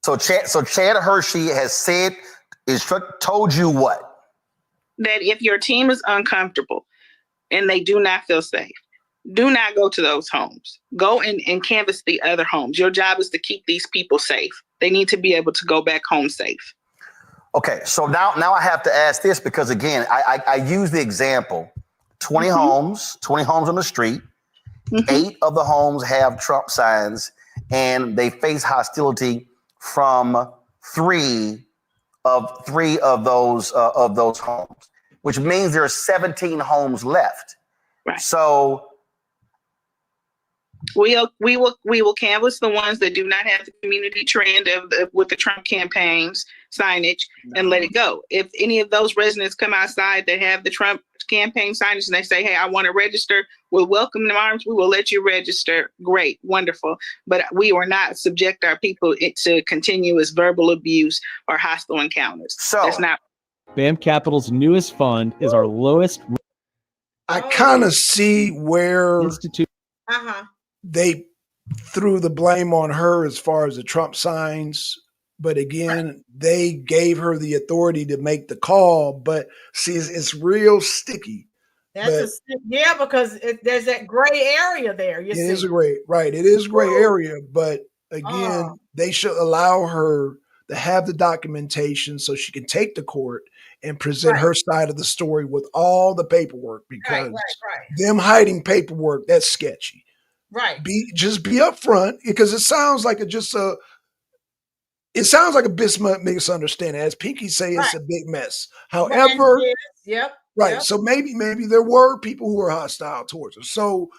[SPEAKER 3] So Chad Hershey has told you what?
[SPEAKER 4] That if your team is uncomfortable and they do not feel safe, do not go to those homes. Go and canvass the other homes. Your job is to keep these people safe. They need to be able to go back home safe.
[SPEAKER 3] Okay, so now I have to ask this because, again, I use the example, 20 homes on the street, 8 of the homes have Trump signs, and they face hostility from 3 of those homes, which means there are 17 homes left.
[SPEAKER 4] Right.
[SPEAKER 3] So
[SPEAKER 4] We will canvass the ones that do not have the community trend with the Trump campaigns signage and let it go. If any of those residents come outside that have the Trump campaign signage and they say, "Hey, I want to register," we'll welcome them arms. We will let you register. Great, wonderful. But we will not subject our people to continuous verbal abuse or hostile encounters.
[SPEAKER 3] So
[SPEAKER 4] that's not.
[SPEAKER 7] BAM Capital's newest fund is our lowest.
[SPEAKER 2] I kind of see where
[SPEAKER 7] institute.
[SPEAKER 2] They threw the blame on her as far as the Trump signs. But again, they gave her the authority to make the call. But see, it's real sticky.
[SPEAKER 1] Because there's that gray area there. It
[SPEAKER 2] is a gray, right? It is gray area. But again, they should allow her to have the documentation so she can take to court and present her side of the story with all the paperwork. Because them hiding paperwork, that's sketchy.
[SPEAKER 1] Right.
[SPEAKER 2] Be upfront, because it sounds like a misunderstanding. As Pinky say, it's a big mess. However, so maybe there were people who were hostile towards her. So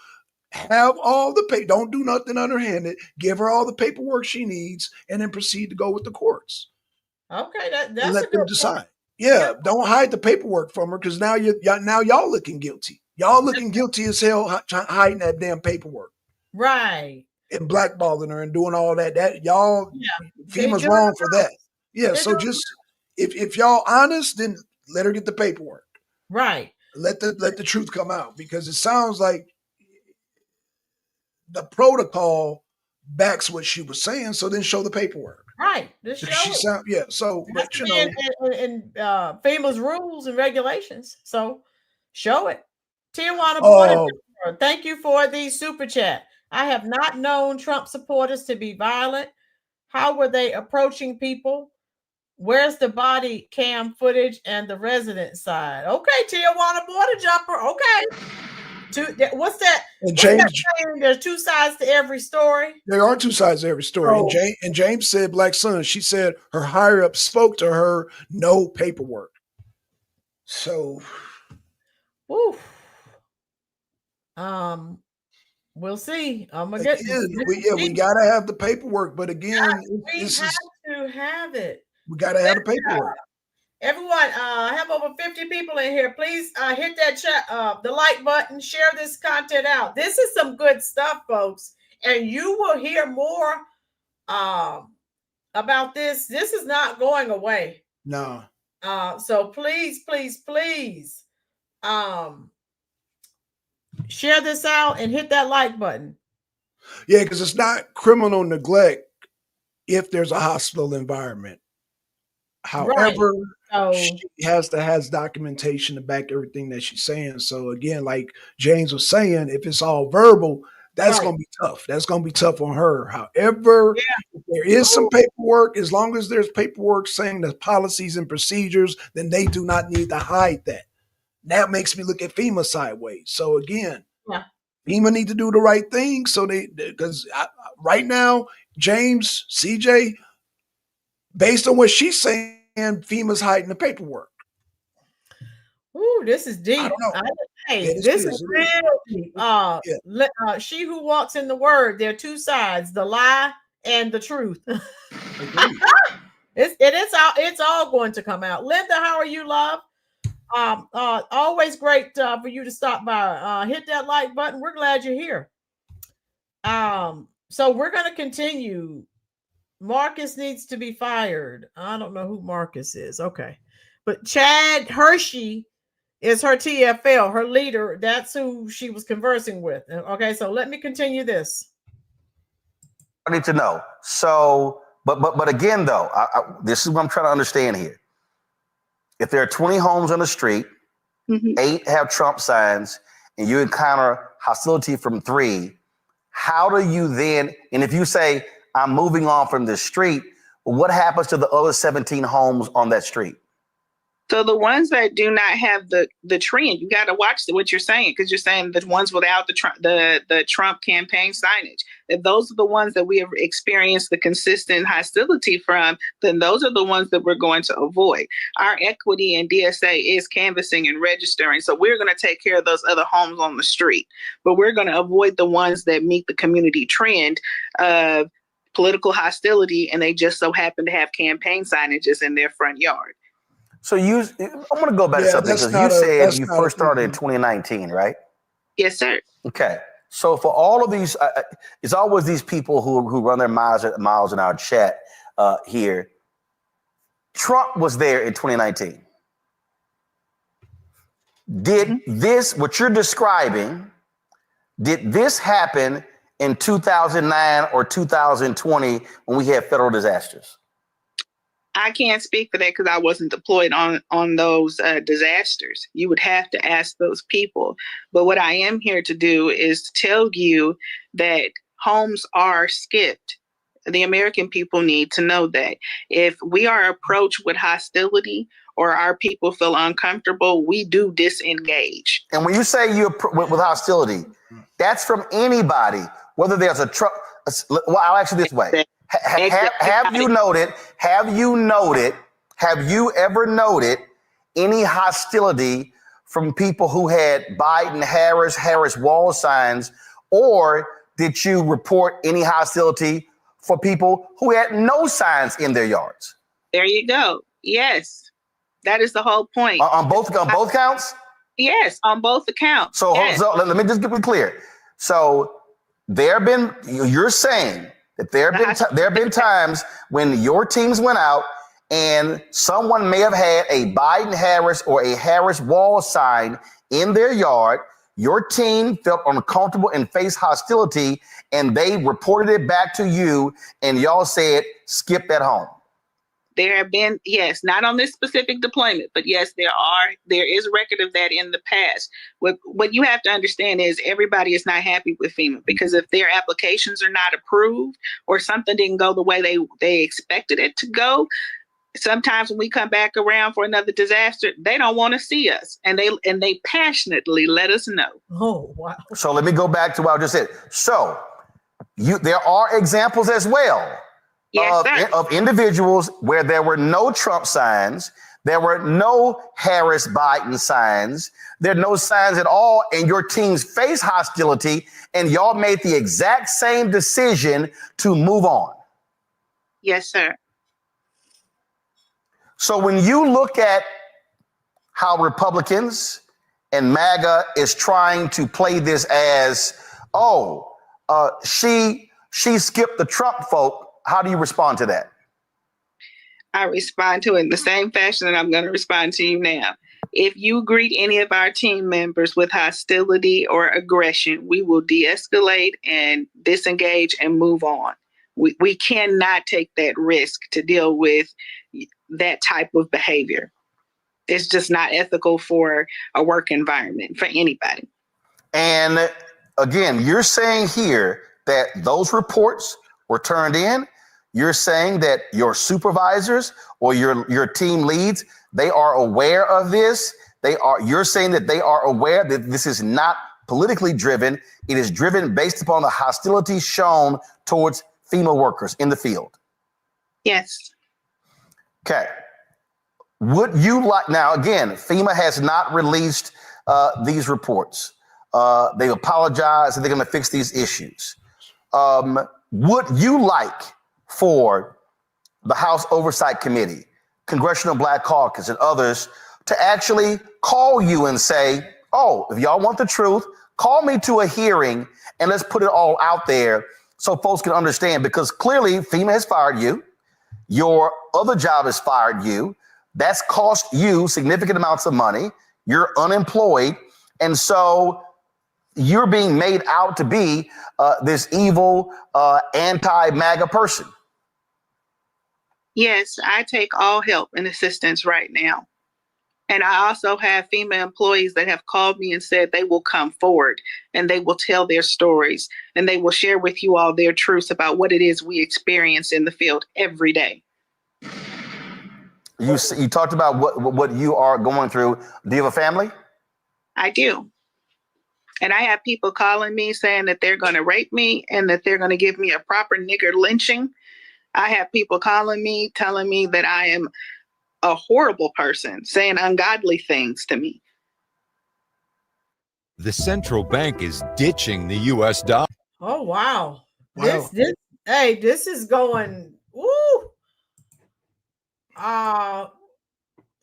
[SPEAKER 2] have all the don't do nothing underhanded. Give her all the paperwork she needs, and then proceed to go with the courts.
[SPEAKER 1] Okay, that's
[SPEAKER 2] and let them decide. Don't hide the paperwork from her, because now y'all looking guilty. Y'all looking guilty as hell hiding that damn paperwork.
[SPEAKER 1] Right.
[SPEAKER 2] And blackballing her and doing all that. That y'all, FEMA's wrong for that. Yeah. So just if y'all honest, then let her get the paperwork.
[SPEAKER 1] Right.
[SPEAKER 2] Let the truth come out, because it sounds like the protocol backs what she was saying. So then show the paperwork.
[SPEAKER 1] Right. Just show it.
[SPEAKER 2] So but,
[SPEAKER 1] in FEMA's rules and regulations. So show it. Tijuana, thank you for the super chat. I have not known Trump supporters to be violent. How were they approaching people? Where's the body cam footage and the resident side? Okay, Tijuana border jumper. Okay. What's that?
[SPEAKER 2] And James,
[SPEAKER 1] there's two sides to every story.
[SPEAKER 2] There are two sides to every story. And James said, Black Sun, she said her higher up spoke to her, no paperwork. So,
[SPEAKER 1] we'll see.
[SPEAKER 2] We gotta have the paperwork, but again,
[SPEAKER 1] we have to have it.
[SPEAKER 2] We gotta have the paperwork.
[SPEAKER 1] Everyone, I have over 50 people in here. Please hit that chat, the like button, share this content out. This is some good stuff, folks, and you will hear more about this. This is not going away.
[SPEAKER 2] No.
[SPEAKER 1] So please, share this out and hit that like button.
[SPEAKER 2] Yeah, because it's not criminal neglect if there's a hostile environment. However, she has documentation to back everything that she's saying. So again, like James was saying, if it's all verbal, that's going to be tough. That's going to be tough on her. However, if there is some paperwork, as long as there's paperwork saying the policies and procedures, then they do not need to hide that. That makes me look at FEMA sideways. So again, FEMA need to do the right thing. So because right now, James, CJ, based on what she's saying, FEMA's hiding the paperwork.
[SPEAKER 1] Ooh, this is deep.
[SPEAKER 2] I don't know.
[SPEAKER 1] This is real deep. She who walks in the word, there are two sides, the lie and the truth. It's all going to come out. Linda, how are you, love? Always great for you to stop by. Hit that like button. We're glad you're here. So we're going to continue. Marcus needs to be fired. I don't know who Marcus is. Okay. But Chad Hershey is her TFL, her leader. That's who she was conversing with. Okay. So let me continue this.
[SPEAKER 3] I need to know. So, but again, though, this is what I'm trying to understand here. If there are 20 homes on the street, 8 have Trump signs, and you encounter hostility from 3, how do you then, and if you say, I'm moving on from this street, what happens to the other 17 homes on that street?
[SPEAKER 4] So the ones that do not have the trend, you got to watch what you're saying, because you're saying the ones without the Trump campaign signage. If those are the ones that we have experienced the consistent hostility from, then those are the ones that we're going to avoid. Our equity and DSA is canvassing and registering, so we're going to take care of those other homes on the street, but we're going to avoid the ones that meet the community trend of political hostility, and they just so happen to have campaign signages in their front yard.
[SPEAKER 3] So I'm going to go back to something, because you said you first started in 2019, right?
[SPEAKER 4] Yes, sir.
[SPEAKER 3] Okay. So for all of these, it's always these people who run their miles in our chat here. Trump was there in 2019. Did this, what you're describing, did this happen in 2009 or 2020 when we had federal disasters?
[SPEAKER 4] I can't speak for that because I wasn't deployed on those disasters. You would have to ask those people. But what I am here to do is to tell you that homes are skipped. The American people need to know that. If we are approached with hostility or our people feel uncomfortable, we do disengage.
[SPEAKER 3] And when you say with hostility, that's from anybody, whether there's a truck. Well, I'll ask you this way. Have you ever noted any hostility from people who had Biden, Harris wall signs, or did you report any hostility for people who had no signs in their yards?
[SPEAKER 4] There you go. Yes, that is the whole point.
[SPEAKER 3] On both counts?
[SPEAKER 4] Yes, on both accounts.
[SPEAKER 3] So,
[SPEAKER 4] yes.
[SPEAKER 3] So let me just get it clear. So you're saying that there have been times when your teams went out and someone may have had a Biden Harris or a Harris wall sign in their yard. Your team felt uncomfortable and faced hostility, and they reported it back to you, and y'all said, skip that home.
[SPEAKER 4] There have been, yes, not on this specific deployment, but yes, there is record of that in the past. What you have to understand is everybody is not happy with FEMA, because if their applications are not approved or something didn't go the way they expected it to go, sometimes when we come back around for another disaster, they don't want to see us, and they passionately let us know.
[SPEAKER 1] Oh, wow.
[SPEAKER 3] So let me go back to what I just said. So there are examples as well.
[SPEAKER 4] Yes,
[SPEAKER 3] of individuals where there were no Trump signs, there were no Harris Biden signs, there are no signs at all, and your teams face hostility, and y'all made the exact same decision to move on.
[SPEAKER 4] Yes, sir.
[SPEAKER 3] So when you look at how Republicans and MAGA is trying to play this as, she skipped the Trump folk, how do you respond to that?
[SPEAKER 4] I respond to it in the same fashion that I'm going to respond to you now. If you greet any of our team members with hostility or aggression, we will de-escalate and disengage and move on. We cannot take that risk to deal with that type of behavior. It's just not ethical for a work environment for anybody.
[SPEAKER 3] And again, you're saying here that those reports were turned in. You're saying that your supervisors or your team leads, they are aware of this. You're saying that they are aware that this is not politically driven. It is driven based upon the hostility shown towards FEMA workers in the field.
[SPEAKER 4] Yes.
[SPEAKER 3] Okay. Would you like, now again, FEMA has not released these reports. They apologize and they're going to fix these issues. Would you like for the House Oversight Committee, Congressional Black Caucus, and others to actually call you and say, if y'all want the truth, call me to a hearing and let's put it all out there so folks can understand? Because clearly FEMA has fired you. Your other job has fired you. That's cost you significant amounts of money. You're unemployed. And so you're being made out to be this evil anti-MAGA person.
[SPEAKER 4] Yes, I take all help and assistance right now. And I also have FEMA employees that have called me and said they will come forward and they will tell their stories and they will share with you all their truths about what it is we experience in the field every day.
[SPEAKER 3] You talked about what you are going through. Do you have a family?
[SPEAKER 4] I do. And I have people calling me saying that they're going to rape me and that they're going to give me a proper nigger lynching. I have people calling me, telling me that I am a horrible person, saying ungodly things to me.
[SPEAKER 8] The central bank is ditching the U.S. dollar.
[SPEAKER 1] Oh, wow.
[SPEAKER 2] Wow.
[SPEAKER 1] This is going, woo.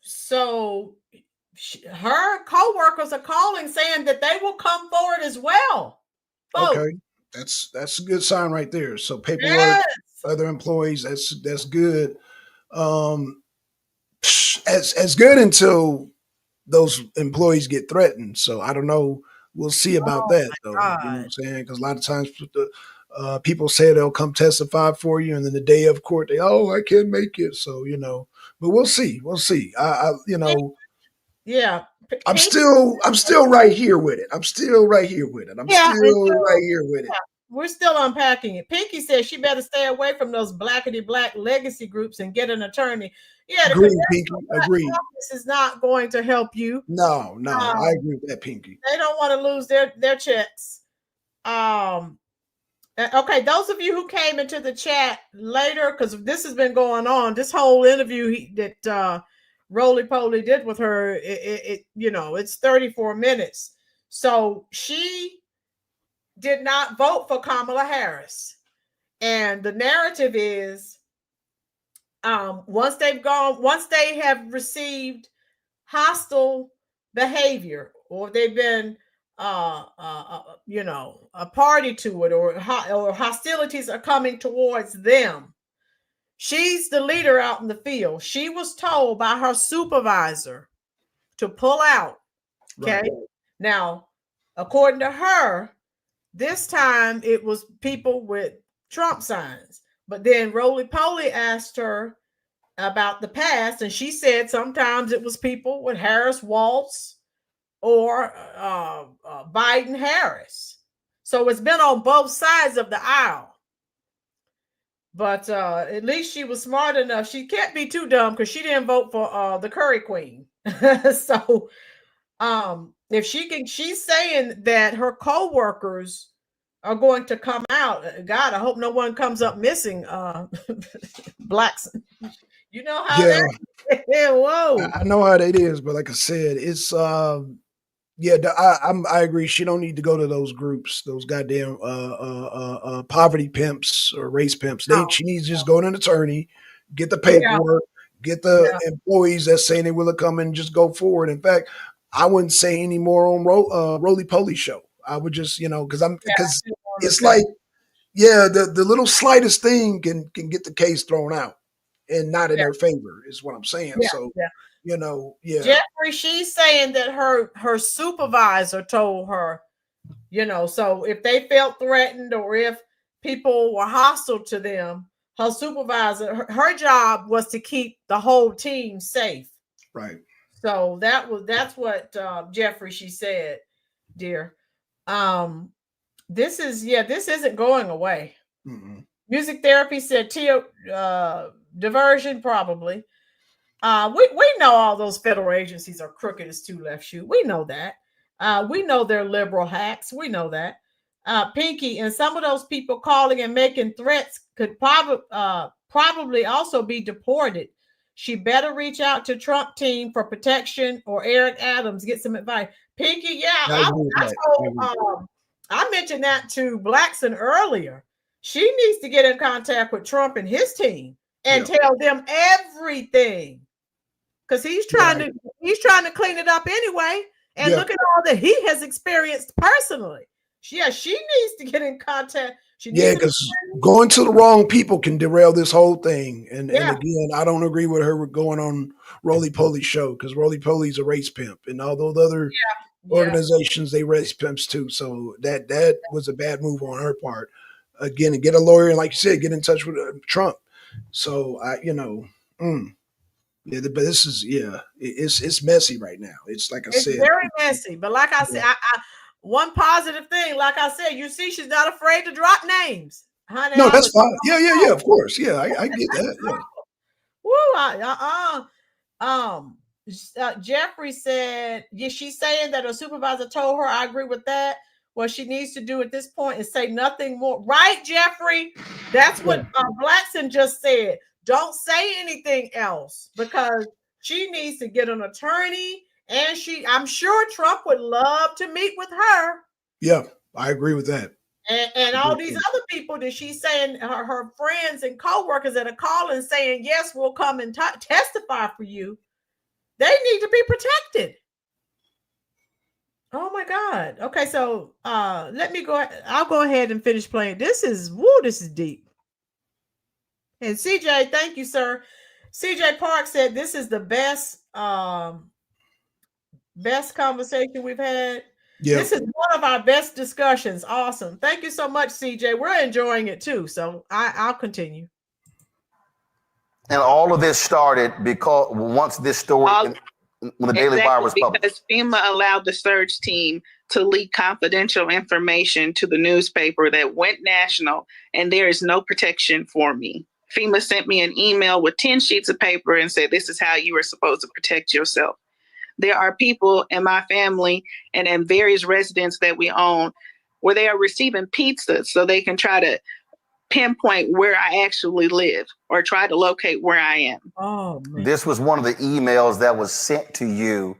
[SPEAKER 1] So her co-workers are calling saying that they will come forward as well. Folks.
[SPEAKER 2] Okay. That's a good sign right there. So paperwork,
[SPEAKER 1] Yes.
[SPEAKER 2] other employees, that's good. As good until those employees get threatened. So I don't know. We'll see about that though.
[SPEAKER 1] God.
[SPEAKER 2] You know what I'm saying? Because a lot of times people say they'll come testify for you, and then the day of court, I can't make it. So but we'll see. We'll see.
[SPEAKER 1] Yeah.
[SPEAKER 2] I'm still right here with it. I'm still right here with it.
[SPEAKER 1] We're still unpacking it. Pinky says she better stay away from those blackity black legacy groups and get an attorney. Yeah,
[SPEAKER 2] Agreed, Pinky. Agreed.
[SPEAKER 1] This is not going to help you.
[SPEAKER 2] No, I agree with that, Pinky.
[SPEAKER 1] They don't want to lose their checks. Okay, those of you who came into the chat later, because this has been going on, this whole interview that Roly Poly did with her, it's 34 minutes. So she did not vote for Kamala Harris. And the narrative is once they have received hostile behavior, or they've been a party to it, or hostilities are coming towards them, she's the leader out in the field. She was told by her supervisor to pull out. Okay. Right. Now, according to her, this time it was people with Trump signs. But then Roly Poly asked her about the past, and she said sometimes it was people with Harris Waltz or Biden Harris. So it's been on both sides of the aisle. But at least she was smart enough. She can't be too dumb because she didn't vote for the Curry Queen. So if she's saying that her co-workers are going to come out. God, I hope no one comes up missing. Blacks. You know how that is. Whoa.
[SPEAKER 2] I know how that is, but like I said, it's I agree. She don't need to go to those groups, those goddamn poverty pimps or race pimps. She needs to just go to an attorney, get the paperwork, get the employees that's saying they will come and just go forward. In fact, I wouldn't say any more on Roly Poly show. I would just, because it's like, the little slightest thing can get the case thrown out and not in their favor is what I'm saying.
[SPEAKER 1] Jeffrey, she's saying that her supervisor told her, so if they felt threatened or if people were hostile to them, her supervisor, her job was to keep the whole team safe.
[SPEAKER 2] Right.
[SPEAKER 1] So that's what Jeffrey, she said, dear. This isn't going away. Mm-mm. Music therapy said diversion, probably. We know all those federal agencies are crooked as two left shoe. We know that. We know they're liberal hacks. We know that. Pinky and some of those people calling and making threats could probably also be deported. She better reach out to Trump team for protection, or Eric Adams, get some advice. Pinky, I mentioned that to Blackson earlier. She needs to get in contact with Trump and his team and tell them everything, because he's trying to clean it up anyway. And look at all that he has experienced personally. She needs to get in contact.
[SPEAKER 2] Because going to the wrong people can derail this whole thing. And again, I don't agree with her going on Roly Poly show, because Roly Poly's a race pimp, and all those other organizations, they race pimps too. So that was a bad move on her part. Again, and get a lawyer, and like you said, get in touch with Trump. So but this is it's messy right now. It's like I said,
[SPEAKER 1] very messy. But like I said, one positive thing, like I said, you see, she's not afraid to drop names. Honey,
[SPEAKER 2] no, that's fine. Yeah, of course. Yeah, I get that. Yeah.
[SPEAKER 1] Woo, Jeffrey said, yeah, she's saying that her supervisor told her. I agree with that. What she needs to do at this point is say nothing more. Right, Jeffrey? That's what Blackson just said. Don't say anything else because she needs to get an attorney. And I'm sure Trump would love to meet with her.
[SPEAKER 2] Yeah, I agree with that.
[SPEAKER 1] And all these other people that she's saying, her friends and co-workers that are calling saying, yes, we'll come and testify for you. They need to be protected. Oh my God. Okay, so let me go. I'll go ahead and finish playing. This is deep. And CJ, thank you, sir. CJ Park said this is the best conversation we've had. Yep. This is one of our best discussions. Awesome. Thank you so much, CJ. We're enjoying it too. So I'll continue.
[SPEAKER 3] And all of this started because once this story, when the Daily Wire was published.
[SPEAKER 4] Because FEMA allowed the search team to leak confidential information to the newspaper that went national, and there is no protection for me. FEMA sent me an email with 10 sheets of paper and said, this is how you are supposed to protect yourself. There are people in my family and in various residents that we own where they are receiving pizzas so they can try to pinpoint where I actually live or try to locate where I am.
[SPEAKER 1] Oh, man.
[SPEAKER 3] This was one of the emails that was sent to you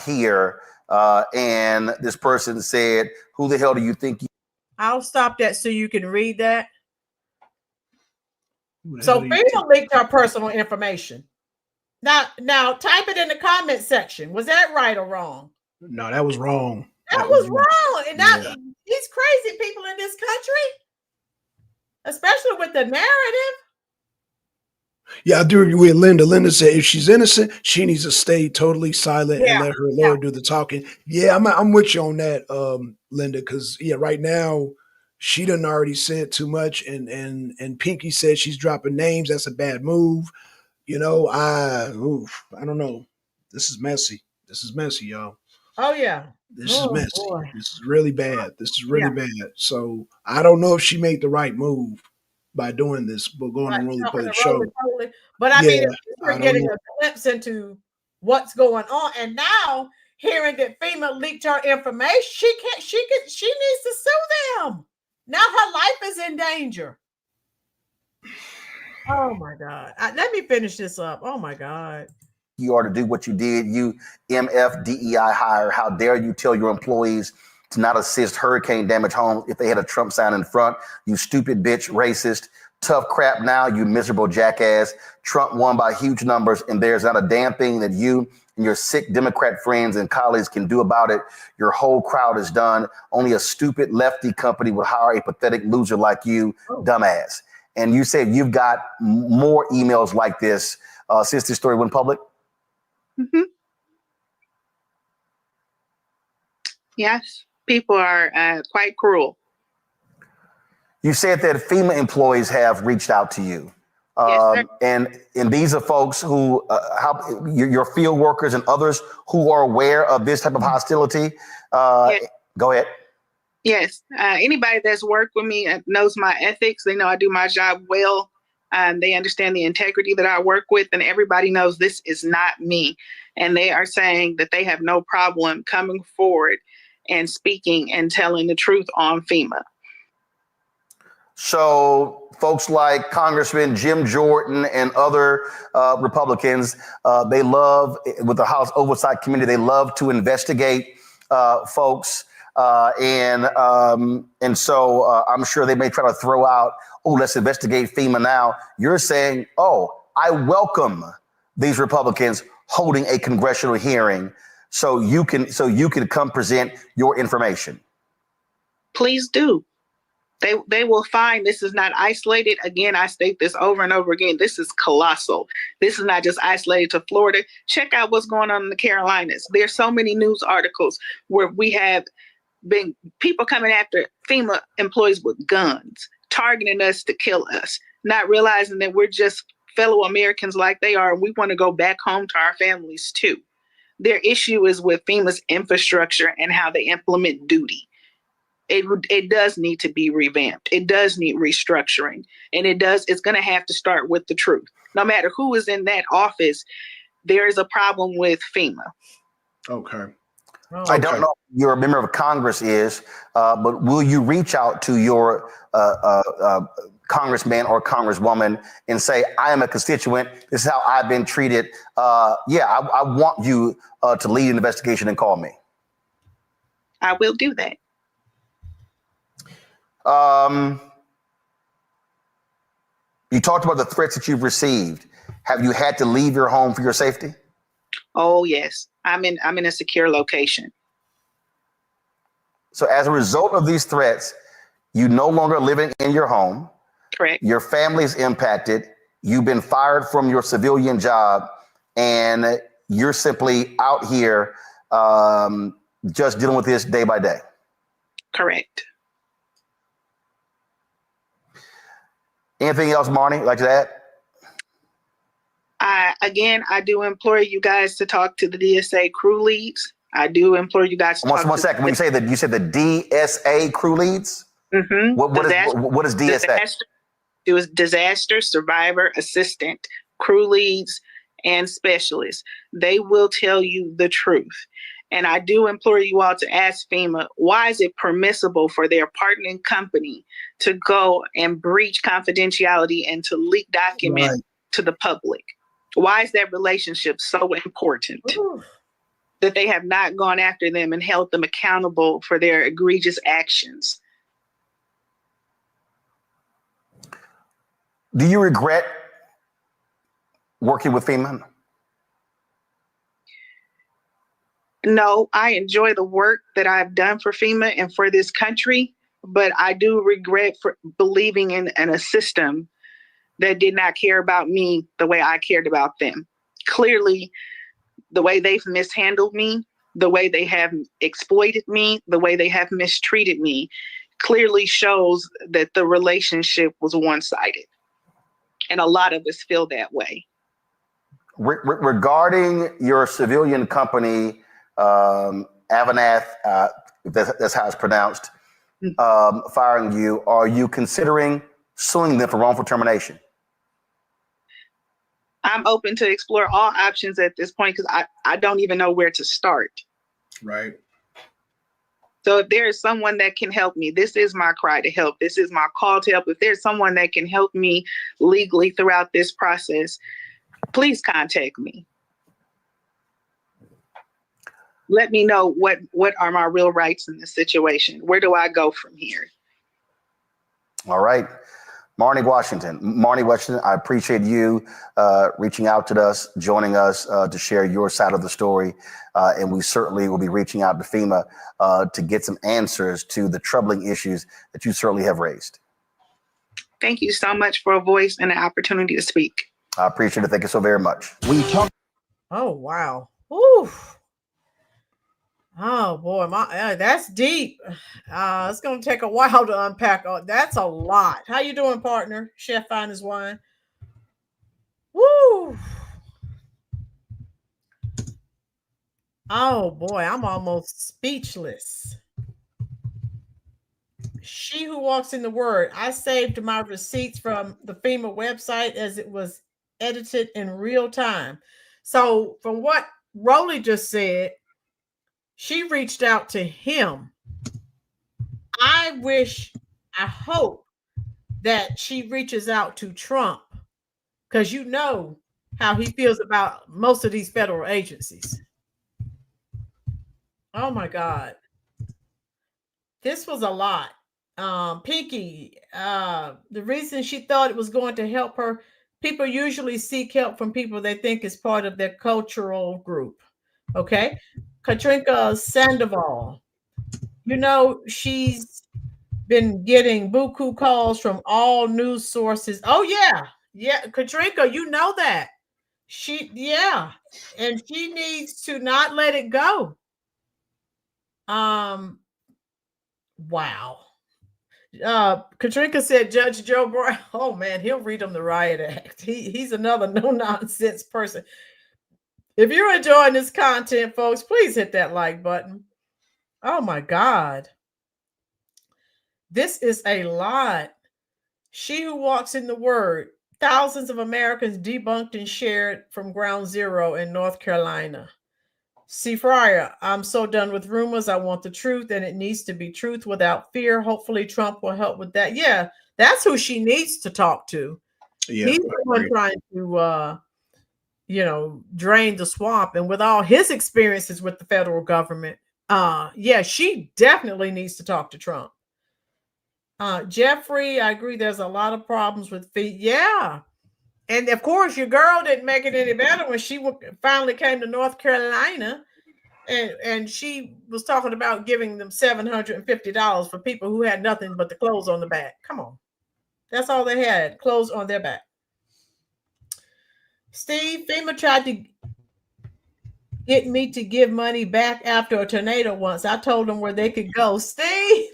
[SPEAKER 3] here. And this person said, who the hell do you think you?
[SPEAKER 1] I'll stop that so you can read that. So FEMA leaked her personal information. Now type it in the comment section. Was that right or wrong?
[SPEAKER 2] No, that was wrong.
[SPEAKER 1] That was wrong. And now these crazy people in this country, especially with the narrative.
[SPEAKER 2] Yeah, I do agree with Linda. Linda said if she's innocent, she needs to stay totally silent and let her lawyer do the talking. Yeah, I'm with you on that, Linda, because right now she done already said too much, and Pinky said she's dropping names. That's a bad move. I don't know. This is messy. This is messy, y'all.
[SPEAKER 1] Oh yeah.
[SPEAKER 2] This is messy. Boy. This is really bad. This is really bad. So I don't know if she made the right move by doing this, but going on Roly Poly Show.
[SPEAKER 1] But I mean, we're getting a glimpse into what's going on, and now hearing that FEMA leaked her information, she needs to sue them. Now her life is in danger. Oh my God. Let me finish this up. Oh my God.
[SPEAKER 3] You are to do what you did. You MFDEI hire. How dare you tell your employees to not assist hurricane damage homes if they had a Trump sign in front? You stupid bitch, racist. Tough crap now, you miserable jackass. Trump won by huge numbers, and there's not a damn thing that you and your sick Democrat friends and colleagues can do about it. Your whole crowd is done. Only a stupid lefty company would hire a pathetic loser like you, dumbass. And you said you've got more emails like this since this story went public?
[SPEAKER 4] Mm-hmm. Yes, people are quite cruel.
[SPEAKER 3] You said that FEMA employees have reached out to you.
[SPEAKER 4] Yes,
[SPEAKER 3] and these are folks who, your field workers and others who are aware of this type of hostility.
[SPEAKER 4] Yes.
[SPEAKER 3] Go ahead.
[SPEAKER 4] Yes. Anybody that's worked with me knows my ethics. They know I do my job well. They understand the integrity that I work with, and everybody knows this is not me. And they are saying that they have no problem coming forward and speaking and telling the truth on FEMA.
[SPEAKER 3] So folks like Congressman Jim Jordan and other Republicans, they love, with the House Oversight Committee, they love to investigate folks. And so I'm sure they may try to throw out, let's investigate FEMA now. You're saying, I welcome these Republicans holding a congressional hearing so you can come present your information.
[SPEAKER 4] Please do. They will find this is not isolated. Again, I state this over and over again. This is colossal. This is not just isolated to Florida. Check out what's going on in the Carolinas. There's so many news articles where we have been people coming after FEMA employees with guns, targeting us to kill us, not realizing that we're just fellow Americans like they are. And we want to go back home to our families too. Their issue is with FEMA's infrastructure and how they implement duty. It does need to be revamped. It does need restructuring. And it's going to have to start with the truth. No matter who is in that office, there is a problem with FEMA.
[SPEAKER 2] Okay.
[SPEAKER 1] Oh,
[SPEAKER 3] I don't know who your member of Congress is, but will you reach out to your congressman or congresswoman and say, I am a constituent. This is how I've been treated. I want you to lead an investigation and call me.
[SPEAKER 4] I will do that.
[SPEAKER 3] You talked about the threats that you've received. Have you had to leave your home for your safety?
[SPEAKER 4] Oh, yes. I'm in a secure location.
[SPEAKER 3] So as a result of these threats, you no longer living in your home.
[SPEAKER 4] Correct.
[SPEAKER 3] Your family's impacted. You've been fired from your civilian job, and you're simply out here just dealing with this day by day.
[SPEAKER 4] Correct.
[SPEAKER 3] Anything else, Marnie, like that?
[SPEAKER 4] I do implore you guys to talk to the DSA crew leads. I do implore you guys to talk
[SPEAKER 3] One second. When you say that, you said the DSA crew leads?
[SPEAKER 4] Mm-hmm.
[SPEAKER 3] What is DSA?
[SPEAKER 4] It was disaster survivor assistant, crew leads, and specialists. They will tell you the truth. And I do implore you all to ask FEMA, why is it permissible for their partnering company to go and breach confidentiality and to leak documents to the public? Why is that relationship so important that they have not gone after them and held them accountable for their egregious actions?
[SPEAKER 3] Do you regret working with FEMA?
[SPEAKER 4] No, I enjoy the work that I've done for FEMA and for this country, but I do regret for believing in a system that did not care about me the way I cared about them. Clearly, the way they've mishandled me, the way they have exploited me, the way they have mistreated me, clearly shows that the relationship was one-sided. And a lot of us feel that way.
[SPEAKER 3] Regarding your civilian company, Avanath, that's how it's pronounced, firing you, are you considering suing them for wrongful termination?
[SPEAKER 4] I'm open to explore all options at this point because I don't even know where to start.
[SPEAKER 2] Right.
[SPEAKER 4] So if there is someone that can help me, this is my cry to help. This is my call to help. If there's someone that can help me legally throughout this process, please contact me. Let me know what are my real rights in this situation. Where do I go from here?
[SPEAKER 3] All right. Marnie Washington, I appreciate you reaching out to us, joining us to share your side of the story. And we certainly will be reaching out to FEMA to get some answers to the troubling issues that you certainly have raised.
[SPEAKER 4] Thank you so much for a voice and an opportunity to speak.
[SPEAKER 3] I appreciate it. Thank you so very much.
[SPEAKER 1] Oh, wow. Woo. Oh boy, that's deep. It's gonna take a while to unpack. That's a lot. How you doing, partner? Chef Fine his wine. Woo. Oh boy, I'm almost speechless. She who walks in the word. I saved my receipts from the FEMA website as it was edited in real time. So from what Rolly just said, she reached out to him. I hope that she reaches out to Trump because you know how he feels about most of these federal agencies. Oh my God. This was a lot. Pinky, the reason she thought it was going to help her, people usually seek help from people they think is part of their cultural group. Okay. Katrinka Sandoval, you know, she's been getting buku calls from all news sources. Oh, yeah. Yeah. Katrinka, you know that. And she needs to not let it go. Wow. Katrinka said Judge Joe Brown. Oh man, he'll read them the riot act. He's another no-nonsense person. If you're enjoying this content, folks, please hit that like button. Oh my God. This is a lot. She who walks in the word. Thousands of Americans debunked and shared from ground zero in North Carolina. C. Fryer, I'm so done with rumors. I want the truth, and it needs to be truth without fear. Hopefully Trump will help with that. Yeah, that's who she needs to talk to.
[SPEAKER 2] Yeah,
[SPEAKER 1] He's the one trying to drain the swamp. And with all his experiences with the federal government, yeah, she definitely needs to talk to Trump. Jeffrey, I agree. There's a lot of problems with feet. Yeah. And of course, your girl didn't make it any better when she finally came to North Carolina, and she was talking about giving them $750 for people who had nothing but the clothes on the back. Come on. That's all they had, clothes on their back. Steve, FEMA tried to get me to give money back after a tornado once. I told them where they could go. Steve,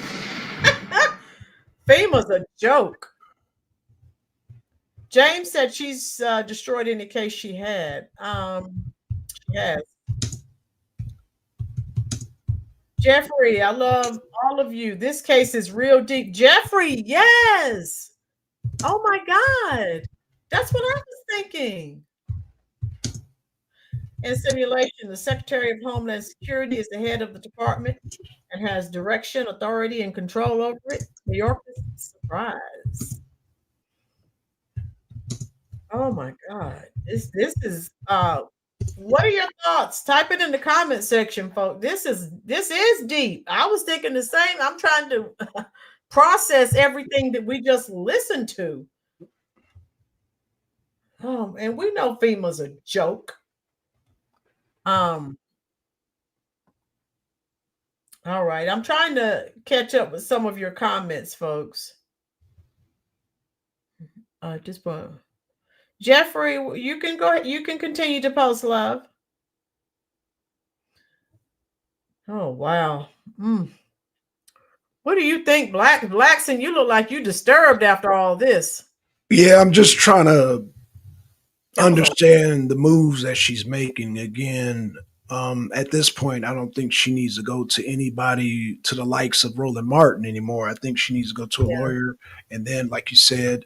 [SPEAKER 1] FEMA's a joke. James said she's destroyed any case she had. Yes. Jeffrey, I love all of you. This case is real deep. Jeffrey, yes. Oh my God. That's what I was thinking. In simulation, the Secretary of Homeland Security is the head of the department and has direction, authority, and control over it. New York is a surprise. Oh my God. This is what are your thoughts? Type it in the comment section, folks. This is deep. I was thinking the same. I'm trying to process everything that we just listened to. And we know FEMA's a joke. All right. I'm trying to catch up with some of your comments, folks. Just one. Jeffrey, you can go ahead. You can continue to post, love. Oh, wow. What do you think, Blackson? You look like you disturbed after all this.
[SPEAKER 2] Yeah, I'm just trying to understand the moves that she's making. Again, at this point, I don't think she needs to go to anybody to the likes of Roland Martin anymore. I think she needs to go to a lawyer, and then, like you said,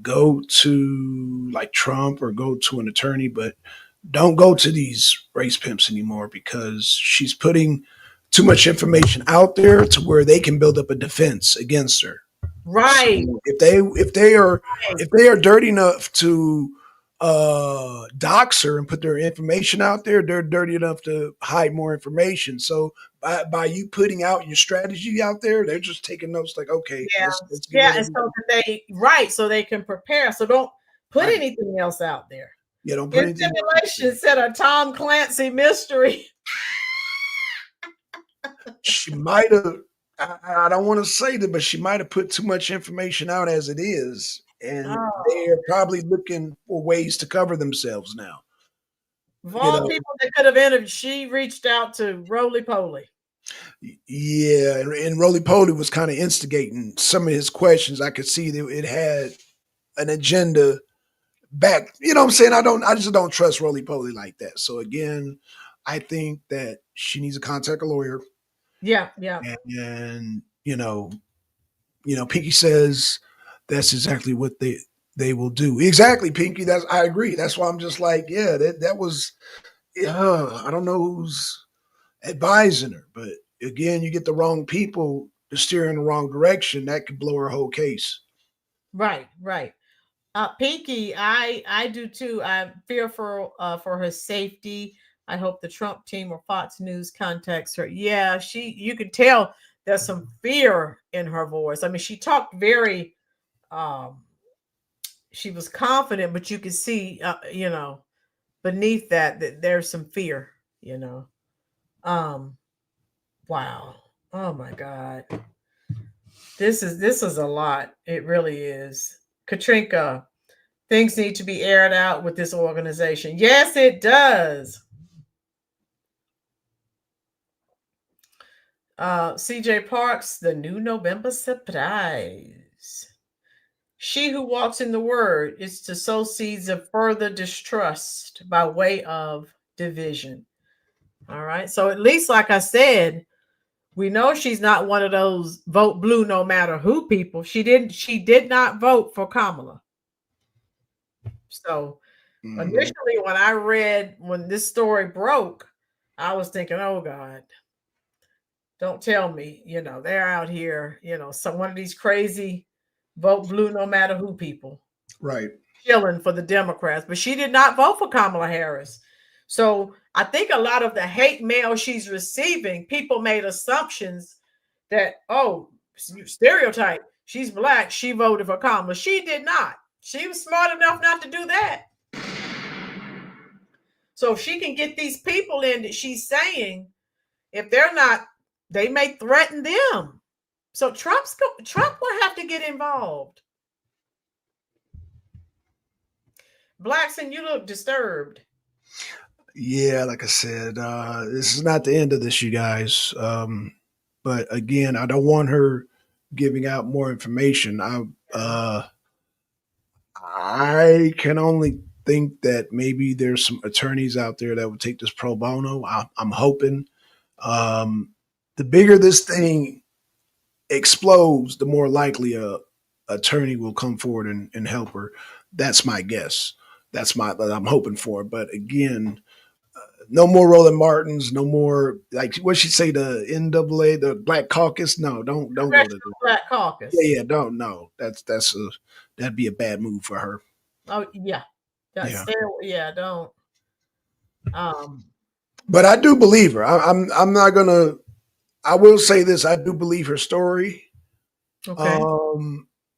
[SPEAKER 2] go to like Trump or go to an attorney, but don't go to these race pimps anymore because she's putting too much information out there to where they can build up a defense against her.
[SPEAKER 1] Right.
[SPEAKER 2] So if they are dirty enough to dox her and put their information out there, they're dirty enough to hide more information. So by you putting out your strategy out there, they're just taking notes like, okay, let's
[SPEAKER 1] and so they can prepare. So don't put anything else out there.
[SPEAKER 2] Yeah, don't put anything.
[SPEAKER 1] Simulation said a Tom Clancy mystery.
[SPEAKER 2] She might have. I don't want to say that, but she might have put too much information out as it is, and they're probably looking for ways to cover themselves now.
[SPEAKER 1] Of all people that could have interviewed, she reached out to Roly Poly.
[SPEAKER 2] Yeah, and Roly Poly was kind of instigating some of his questions. I could see that it had an agenda back. You know what I'm saying? I just don't trust Roly Poly like that. So again, I think that she needs to contact a lawyer.
[SPEAKER 1] Yeah.
[SPEAKER 2] And Pinky says that's exactly what they will do. Exactly, Pinky. I agree. That's why I'm just like, yeah, that was I don't know who's advising her, but again, you get the wrong people to steer in the wrong direction, that could blow her whole case.
[SPEAKER 1] Right. Pinky, I do too. I fear for her safety. I hope the Trump team or Fox News contacts her. Yeah, you could tell there's some fear in her voice. I mean, she talked very, she was confident, but you could see, beneath that there's some fear, Wow. Oh my God. This is a lot. It really is. Katrinka, things need to be aired out with this organization. Yes, it does. CJ Parks, the new November surprise. She who walks in the word is to sow seeds of further distrust by way of division. All right. So at least, like I said, we know she's not one of those vote blue no matter who people. She did not vote for Kamala. So
[SPEAKER 2] Mhm.
[SPEAKER 1] initially, when this story broke, I was thinking, oh God, don't tell me, they're out here, some one of these crazy vote blue no matter who people
[SPEAKER 2] Right.
[SPEAKER 1] chilling for the Democrats. But she did not vote for Kamala Harris. So I think a lot of the hate mail she's receiving, people made assumptions that, oh, stereotype, she's black, she voted for Kamala. She did not. She was smart enough not to do that. So if she can get these people in that she's saying, if they're not, they may threaten them. So Trump will have to get involved. Blackson, you look disturbed.
[SPEAKER 2] Yeah, like I said, this is not the end of this, you guys. But again, I don't want her giving out more information. I can only think that maybe there's some attorneys out there that would take this pro bono. I'm hoping. The bigger this thing explodes, the more likely a attorney will come forward and help her. That's my guess. I'm hoping for. But again, no more Roland Martins, no more like what she say, the NAA, the Black Caucus. No, don't go to the
[SPEAKER 1] Black Caucus.
[SPEAKER 2] Yeah, don't no. That'd be a bad move for her.
[SPEAKER 1] Oh yeah. Don't.
[SPEAKER 2] But I do believe her. I'm not gonna. I will say this: I do believe her story.
[SPEAKER 1] Okay.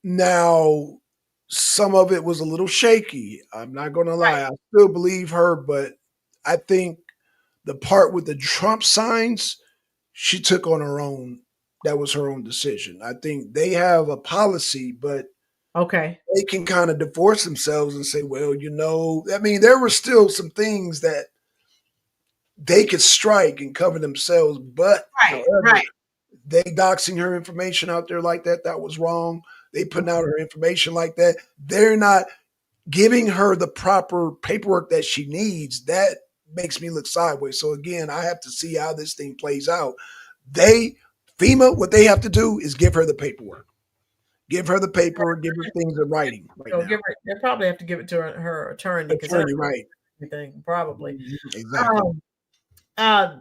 [SPEAKER 2] Now some of it was a little shaky. I'm not gonna lie. I still believe her, but I think the part with the Trump signs, she took on her own. That was her own decision. I think they have a policy, but they can kind of divorce themselves and say, well, I mean, there were still some things that they could strike and cover themselves, but they doxing her information out there like that, that was wrong. They putting out her information like that. They're not giving her the proper paperwork that she needs. That makes me look sideways. So again, I have to see how this thing plays out. FEMA, what they have to do is give her the paperwork. Give her the paperwork, give her things in writing right now.
[SPEAKER 1] They probably have to give it to her attorney.
[SPEAKER 2] Right.
[SPEAKER 1] Everything, probably.
[SPEAKER 2] Exactly.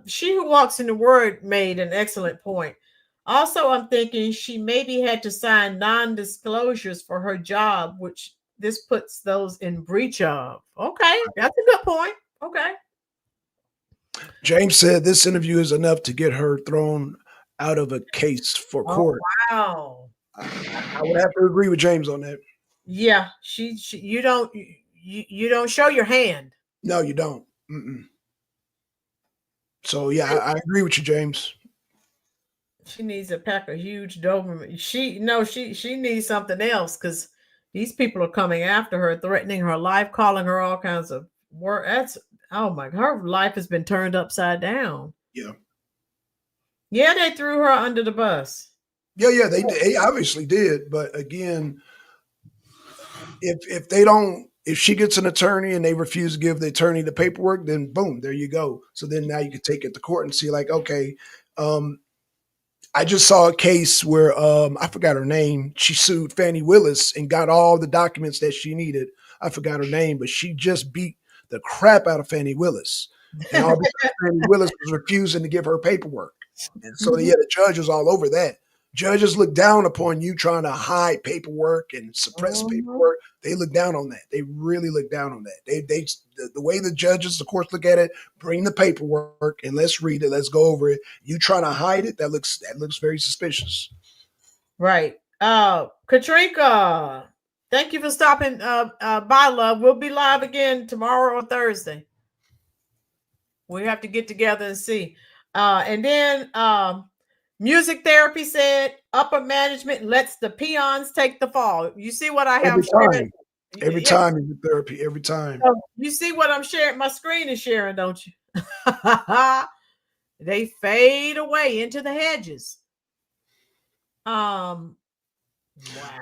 [SPEAKER 1] She Who Walks in the Word made an excellent point. Also, I'm thinking she maybe had to sign non-disclosures for her job, which this puts those in breach of. Okay, that's a good point. Okay.
[SPEAKER 2] James said this interview is enough to get her thrown out of a case for court.
[SPEAKER 1] Wow.
[SPEAKER 2] I would have to agree with James on that.
[SPEAKER 1] Yeah, you don't show your hand.
[SPEAKER 2] No, you don't. Mm-mm. So yeah, I agree with you, James.
[SPEAKER 1] She needs to pack a huge Doberman. She needs something else because these people are coming after her, threatening her life, calling her all kinds of work. Her life has been turned upside down.
[SPEAKER 2] Yeah.
[SPEAKER 1] Yeah, they threw her under the bus.
[SPEAKER 2] Yeah, they obviously did. But again, if she gets an attorney and they refuse to give the attorney the paperwork, then boom, there you go. So then now you can take it to court and see like, okay, I just saw a case where I forgot her name. She sued Fannie Willis and got all the documents that she needed. I forgot her name, but she just beat the crap out of Fannie Willis. And all because Fannie Willis was refusing to give her paperwork. And so the judge was all over that. Judges look down upon you trying to hide paperwork and suppress paperwork. They look down on that. They really look down on that. The way the judges, of course, look at it, bring the paperwork and let's read it. Let's go over it. You trying to hide it? That looks very suspicious.
[SPEAKER 1] Right. Katrina, thank you for stopping by, love. We'll be live again tomorrow or Thursday. We have to get together and see. And then Music Therapy said upper management lets the peons take the fall. You see what I have?
[SPEAKER 2] Every time in therapy, every time.
[SPEAKER 1] So you see what I'm sharing? My screen is sharing, don't you? They fade away into the hedges. Wow.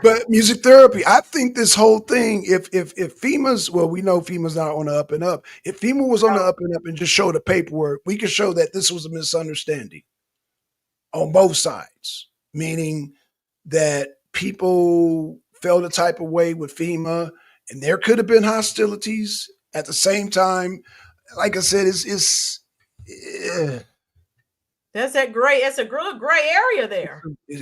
[SPEAKER 2] But music therapy, I think this whole thing, if FEMA's, well, we know FEMA's not on the up and up. If FEMA was on the up and up and just showed the paperwork, we could show that this was a misunderstanding on both sides, meaning that people felt a type of way with FEMA and there could have been hostilities at the same time. Like I said, it's
[SPEAKER 1] That's that gray. It's a gray area there.
[SPEAKER 2] it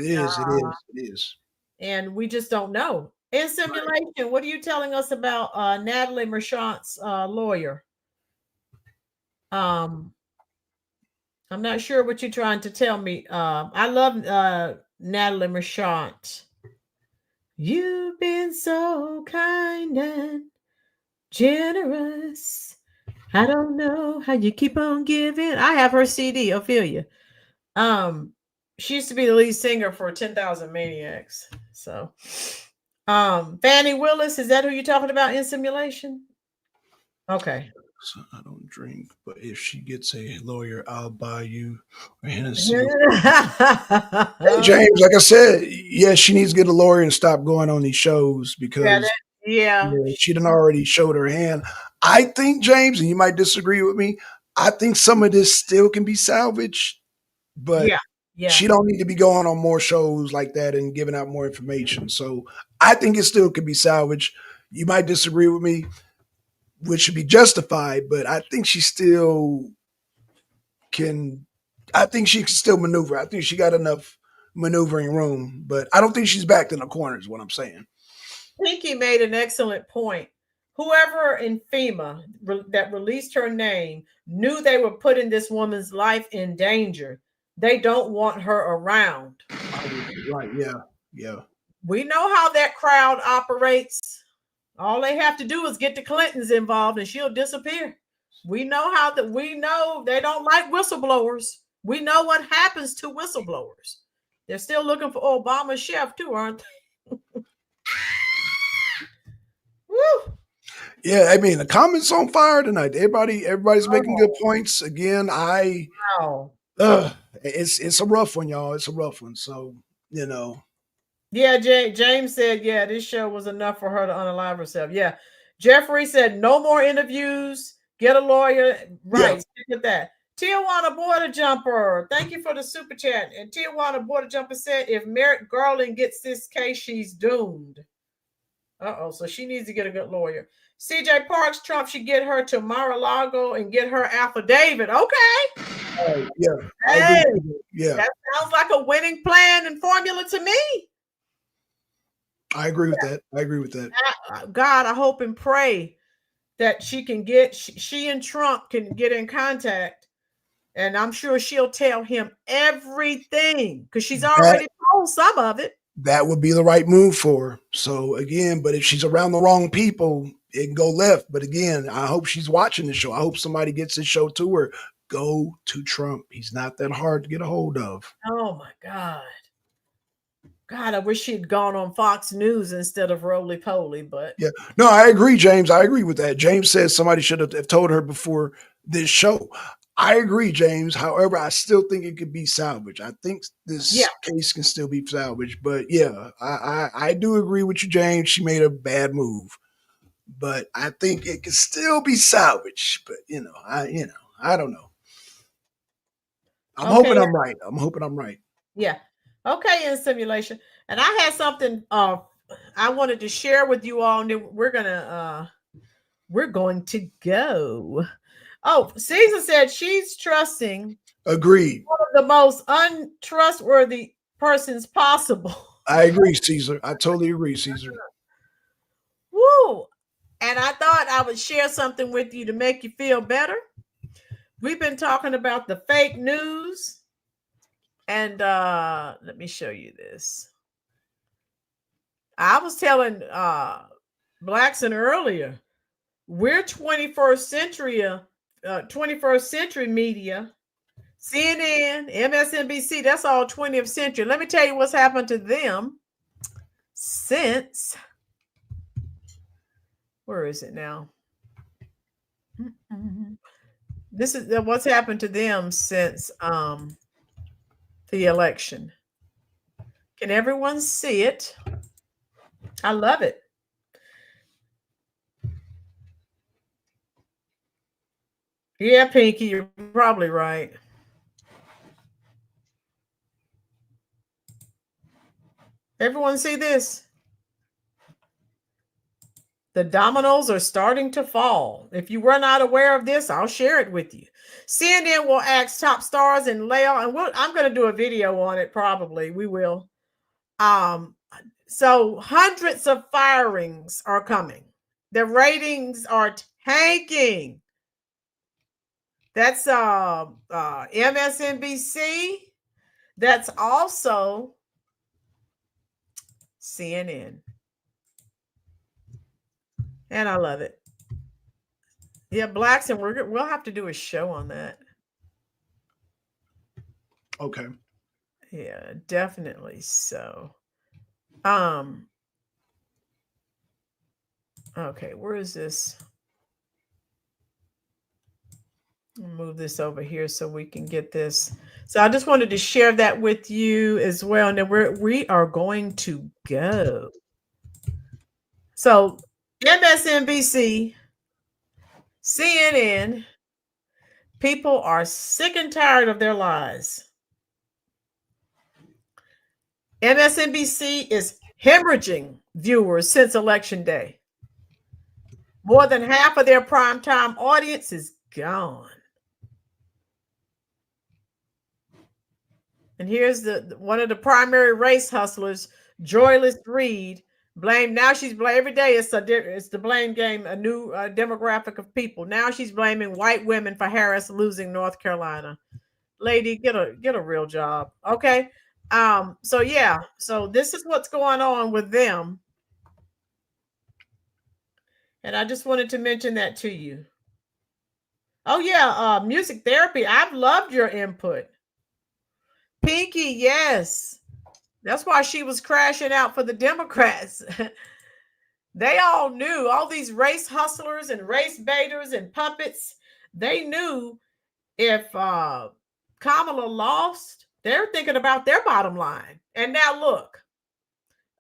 [SPEAKER 2] is.
[SPEAKER 1] And we just don't know. In simulation, right. What are you telling us about Natalie Merchant's lawyer? I'm not sure what you're trying to tell me. I love Natalie Merchant. You've been so kind and generous. I don't know how you keep on giving. I have her CD, Ophelia. She used to be the lead singer for 10,000 Maniacs. So, Fannie Willis, is that who you're talking about in simulation? Okay.
[SPEAKER 2] So I don't drink, but if she gets a lawyer, I'll buy you a Hennessy. Hey, James, like I said, yeah, she needs to get a lawyer and stop going on these shows because she done already showed her hand. I think, James, and you might disagree with me, I think some of this still can be salvaged, but she don't need to be going on more shows like that and giving out more information. So I think it still can be salvaged. You might disagree with me, which should be justified, but I think she still can. I think she can still maneuver. I think she got enough maneuvering room, but I don't think she's backed in the corner is what I'm saying.
[SPEAKER 1] Pinky made an excellent point. Whoever in FEMA that released her name knew they were putting this woman's life in danger. They don't want her around.
[SPEAKER 2] Right, yeah.
[SPEAKER 1] We know how that crowd operates. All they have to do is get the Clintons involved and she'll disappear. We know they don't like whistleblowers. We know what happens to whistleblowers. They're still looking for Obama's chef too, aren't they? Woo!
[SPEAKER 2] Yeah, I mean the comments on fire tonight. Everybody's making good points. Again, it's a rough one, y'all. It's a rough one. So,
[SPEAKER 1] Yeah, James said, this show was enough for her to unalive herself. Yeah. Jeffrey said, no more interviews. Get a lawyer. Right. Stick with that. Tijuana Border Jumper. Thank you for the super chat. And Tijuana Border Jumper said, if Merrick Garland gets this case, she's doomed. So she needs to get a good lawyer. CJ Parks, Trump should get her to Mar-a-Lago and get her affidavit. Okay.
[SPEAKER 2] Hey,
[SPEAKER 1] that sounds like a winning plan and formula to me.
[SPEAKER 2] I agree with that.
[SPEAKER 1] God, I hope and pray that she and Trump can get in contact, and I'm sure she'll tell him everything because she's already told some of it.
[SPEAKER 2] That would be the right move for her. So again, but if she's around the wrong people, it can go left. But again, I hope she's watching the show. I hope somebody gets this show to her. Go to Trump. He's not that hard to get a hold of.
[SPEAKER 1] Oh my God. God, I wish she'd gone on Fox News instead of Roly Poly, but
[SPEAKER 2] no, I agree, James. I agree with that. James says somebody should have told her before this show. I agree, James. However, I still think it could be salvaged. I think this case can still be salvaged. But I do agree with you, James. She made a bad move, but I think it can still be salvaged. But I don't know. I'm hoping I'm right. Yeah.
[SPEAKER 1] Okay, in simulation. And I had something I wanted to share with you all, and we're going to go. Oh, Caesar said she's trusting.
[SPEAKER 2] Agreed.
[SPEAKER 1] One of the most untrustworthy persons possible.
[SPEAKER 2] I agree, Caesar. I totally agree, Caesar.
[SPEAKER 1] Woo! And I thought I would share something with you to make you feel better. We've been talking about the fake news. And let me show you this. I was telling Blackson earlier, we're 21st century media, CNN, MSNBC, that's all 20th century. Let me tell you what's happened to them since, where is it now? This is what's happened to them since the election. Can everyone see it? I love it. Yeah, Pinky, you're probably right. Everyone see this? The dominoes are starting to fall. If you were not aware of this, I'll share it with you. CNN will ask top stars and layoff, and I'm going to do a video on it. Probably we will. So hundreds of firings are coming. The ratings are tanking. That's MSNBC. That's also CNN. And I love it. Yeah, blacks, and we'll have to do a show on that.
[SPEAKER 2] Okay.
[SPEAKER 1] Yeah, definitely so. Okay, where is this? I'll move this over here so we can get this. So I just wanted to share that with you as well. And then we are going to go. So MSNBC, CNN, people are sick and tired of their lies. MSNBC is hemorrhaging viewers since Election Day. More than half of their primetime audience is gone. And here's one of the primary race hustlers, Joyless Reed, she's blamed every day. It's the blame game, a new demographic of people. Now she's blaming white women for Harris losing North Carolina. Lady, get a real job. Okay. So yeah, so this is what's going on with them. And I just wanted to mention that to you. Oh yeah, music therapy. I've loved your input. Pinky, yes. That's why she was crashing out for the Democrats. They all knew, all these race hustlers and race baiters and puppets, they knew if Kamala lost, they're thinking about their bottom line. And now look,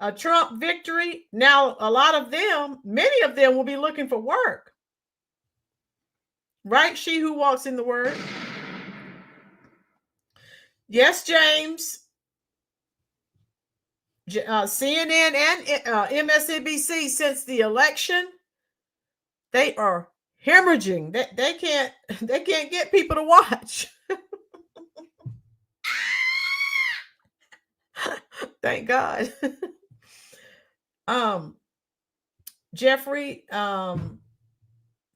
[SPEAKER 1] a Trump victory, now a lot of them, many of them will be looking for work. Right? She who walks in the word. Yes, James. CNN and MSNBC since the election, they are hemorrhaging. They can't get people to watch. Thank God. Jeffrey,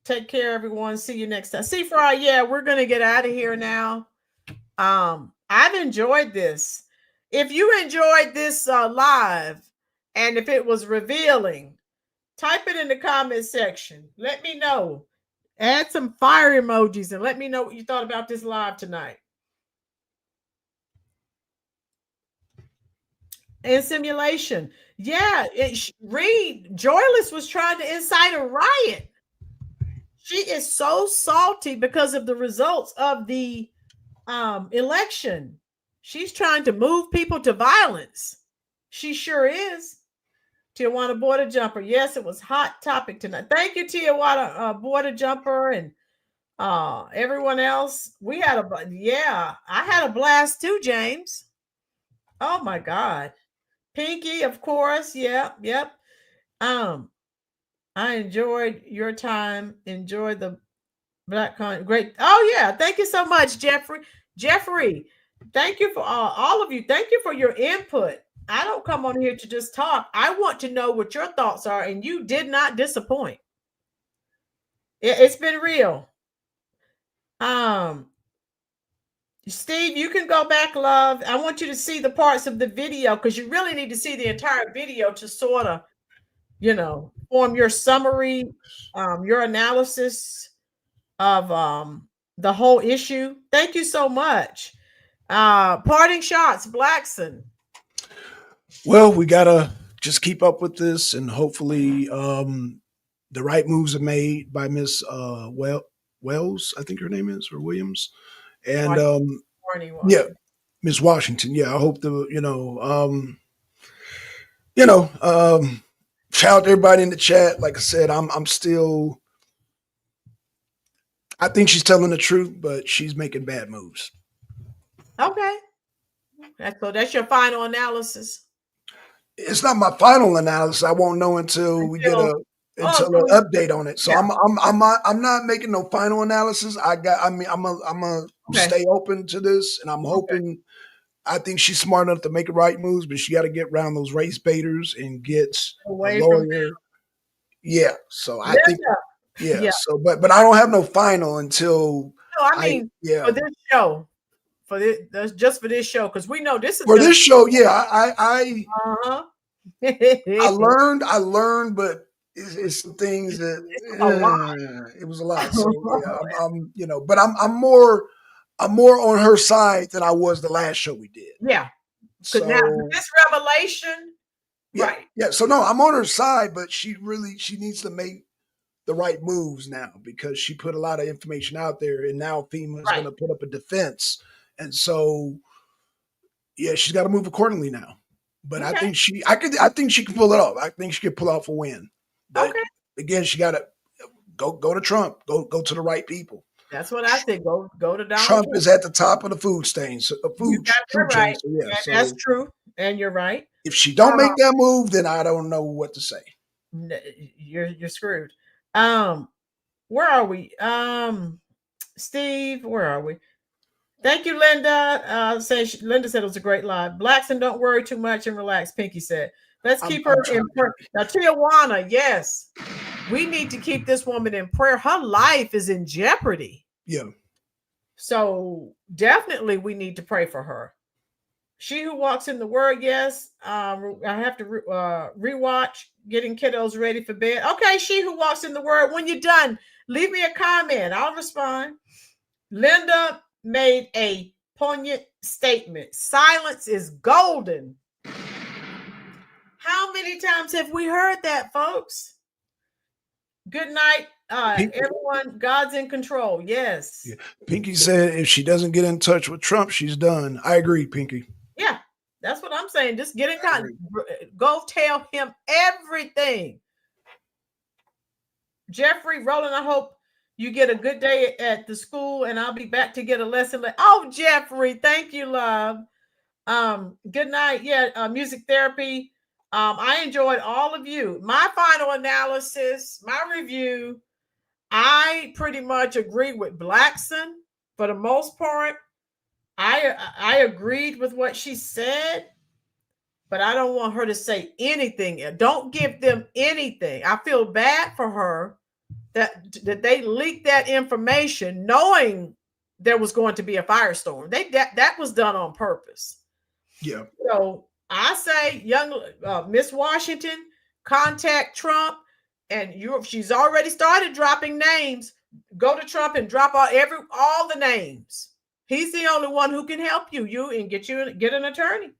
[SPEAKER 1] take care, everyone. See you next time. See, Fry, yeah, we're gonna get out of here now. I've enjoyed this. If you enjoyed this live, and if it was revealing, type it in the comment section. Let me know. Add some fire emojis and let me know what you thought about this live tonight. In simulation. Yeah, Reed Joyless was trying to incite a riot. She is so salty because of the results of the election. She's trying to move people to violence. She sure is. Tijuana Border Jumper. Yes, it was hot topic tonight. Thank you, Tijuana Border Jumper, and everyone else. I had a blast too, James. Oh my God. Pinky, of course. Yep. I enjoyed your time. Enjoyed the Black Con. Great. Oh yeah. Thank you so much, Jeffrey. Jeffrey, thank you for all of you. Thank you for your input. I don't come on here to just talk. I want to know what your thoughts are, and you did not disappoint. It's been real. Steve, you can go back, love. I want you to see the parts of the video because you really need to see the entire video to sort of, form your summary, your analysis of the whole issue. Thank you so much. Parting shots, Blackson.
[SPEAKER 2] Well, we gotta just keep up with this, and hopefully the right moves are made by Miss Wells, I think her name is, or Williams. And yeah, Miss Washington. Yeah, I hope shout out to everybody in the chat. Like I said, I'm still. I think she's telling the truth, but she's making bad moves.
[SPEAKER 1] Okay, that's your final analysis.
[SPEAKER 2] It's not my final analysis. I won't know until we get until
[SPEAKER 1] so
[SPEAKER 2] an update on it. So
[SPEAKER 1] yeah.
[SPEAKER 2] I'm not making no final analysis. I'm a
[SPEAKER 1] Okay.
[SPEAKER 2] stay open to this, and I'm hoping. I think she's smart enough to make the right moves, but she got to get around those race baiters and get a
[SPEAKER 1] Away from
[SPEAKER 2] lawyer. Yeah. So I think.
[SPEAKER 1] Linda.
[SPEAKER 2] Yeah.
[SPEAKER 1] Yeah.
[SPEAKER 2] So, but I don't have no final until.
[SPEAKER 1] No, I mean for this show, just for this show, because we know this is
[SPEAKER 2] for this show. Yeah, I
[SPEAKER 1] I
[SPEAKER 2] learned, but it's some things that it was a lot. So yeah, I'm but I'm more on her side than I was the last show we did.
[SPEAKER 1] Yeah.
[SPEAKER 2] So
[SPEAKER 1] now this revelation,
[SPEAKER 2] yeah,
[SPEAKER 1] right?
[SPEAKER 2] Yeah. So no, I'm on her side, but she needs to make the right moves now because she put a lot of information out there, and now FEMA is going to put up a defense, and so yeah, she's got to move accordingly now. But I think she can pull it off. I think she could pull off a win. But again, she got to go to Trump. Go to the right people.
[SPEAKER 1] That's what I think. Go to Donald
[SPEAKER 2] Trump is at the top of the food chain. So
[SPEAKER 1] right. So yeah, that's true, and you're right.
[SPEAKER 2] If she don't make that move, then I don't know what to say.
[SPEAKER 1] You're screwed. Where are we? Steve, where are we? Thank you, Linda. Linda said it was a great live. Blackson, don't worry too much and relax. Pinky said, let's keep her in prayer. Now, Tijuana, yes, we need to keep this woman in prayer. Her life is in jeopardy.
[SPEAKER 2] Yeah.
[SPEAKER 1] So definitely we need to pray for her. She Who Walks in the Word, yes. I have to rewatch Getting Kiddos Ready for Bed. Okay, She Who Walks in the Word. When you're done, leave me a comment. I'll respond. Linda made a poignant statement. Silence is golden. How many times have we heard that, folks? Good night, everyone. God's in control. Yes.
[SPEAKER 2] Yeah. Pinky said if she doesn't get in touch with Trump, she's done. I agree, Pinky.
[SPEAKER 1] Yeah, that's what I'm saying. Just get in contact. Go tell him everything. Jeffrey, Roland, I hope you get a good day at the school, and I'll be back to get a lesson. Oh, Jeffrey, thank you, love. Good night. Yeah, music therapy. I enjoyed all of you. My final analysis, my review, I pretty much agree with Blackson for the most part. I agreed with what she said, but I don't want her to say anything. Don't give them anything. I feel bad for her that they leaked that information knowing there was going to be a firestorm. That was done on purpose.
[SPEAKER 2] Yeah.
[SPEAKER 1] So I say, young Miss Washington, contact Trump, and she's already started dropping names. Go to Trump and drop all the names. He's the only one who can help you and get an attorney.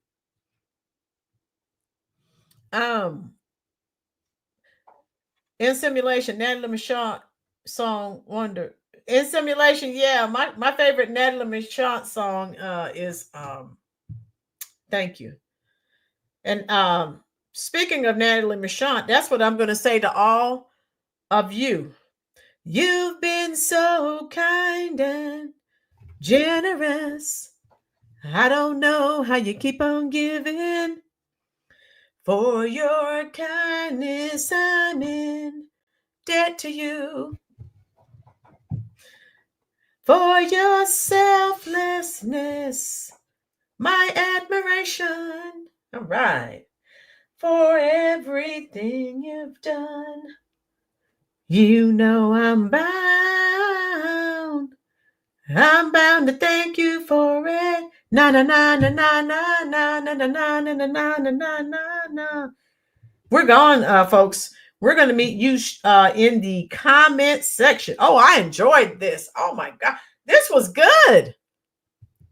[SPEAKER 1] In Simulation, Natalie Michon song Wonder. In Simulation, yeah, my favorite Natalie Michon song is Thank You. And speaking of Natalie Michon, that's what I'm going to say to all of you. You've been so kind and generous. I don't know how you keep on giving. For your kindness, I'm in debt to you. For your selflessness, my admiration. All right. For everything you've done, you know I'm bound. I'm bound to thank you for it. Na na na na na na na na na na na na na na na na. We're gone, folks. We're going to meet you in the comment section. Oh, I enjoyed this. Oh my God, this was good.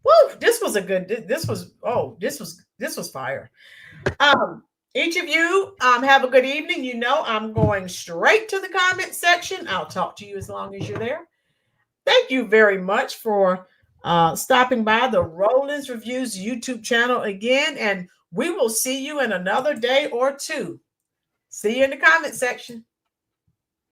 [SPEAKER 1] Woo! This was fire. Each of you have a good evening. You know, I'm going straight to the comment section. I'll talk to you as long as you're there. Thank you very much for stopping by the Roland's Reviews YouTube channel again, and we will see you in another day or two. See you in the comment section.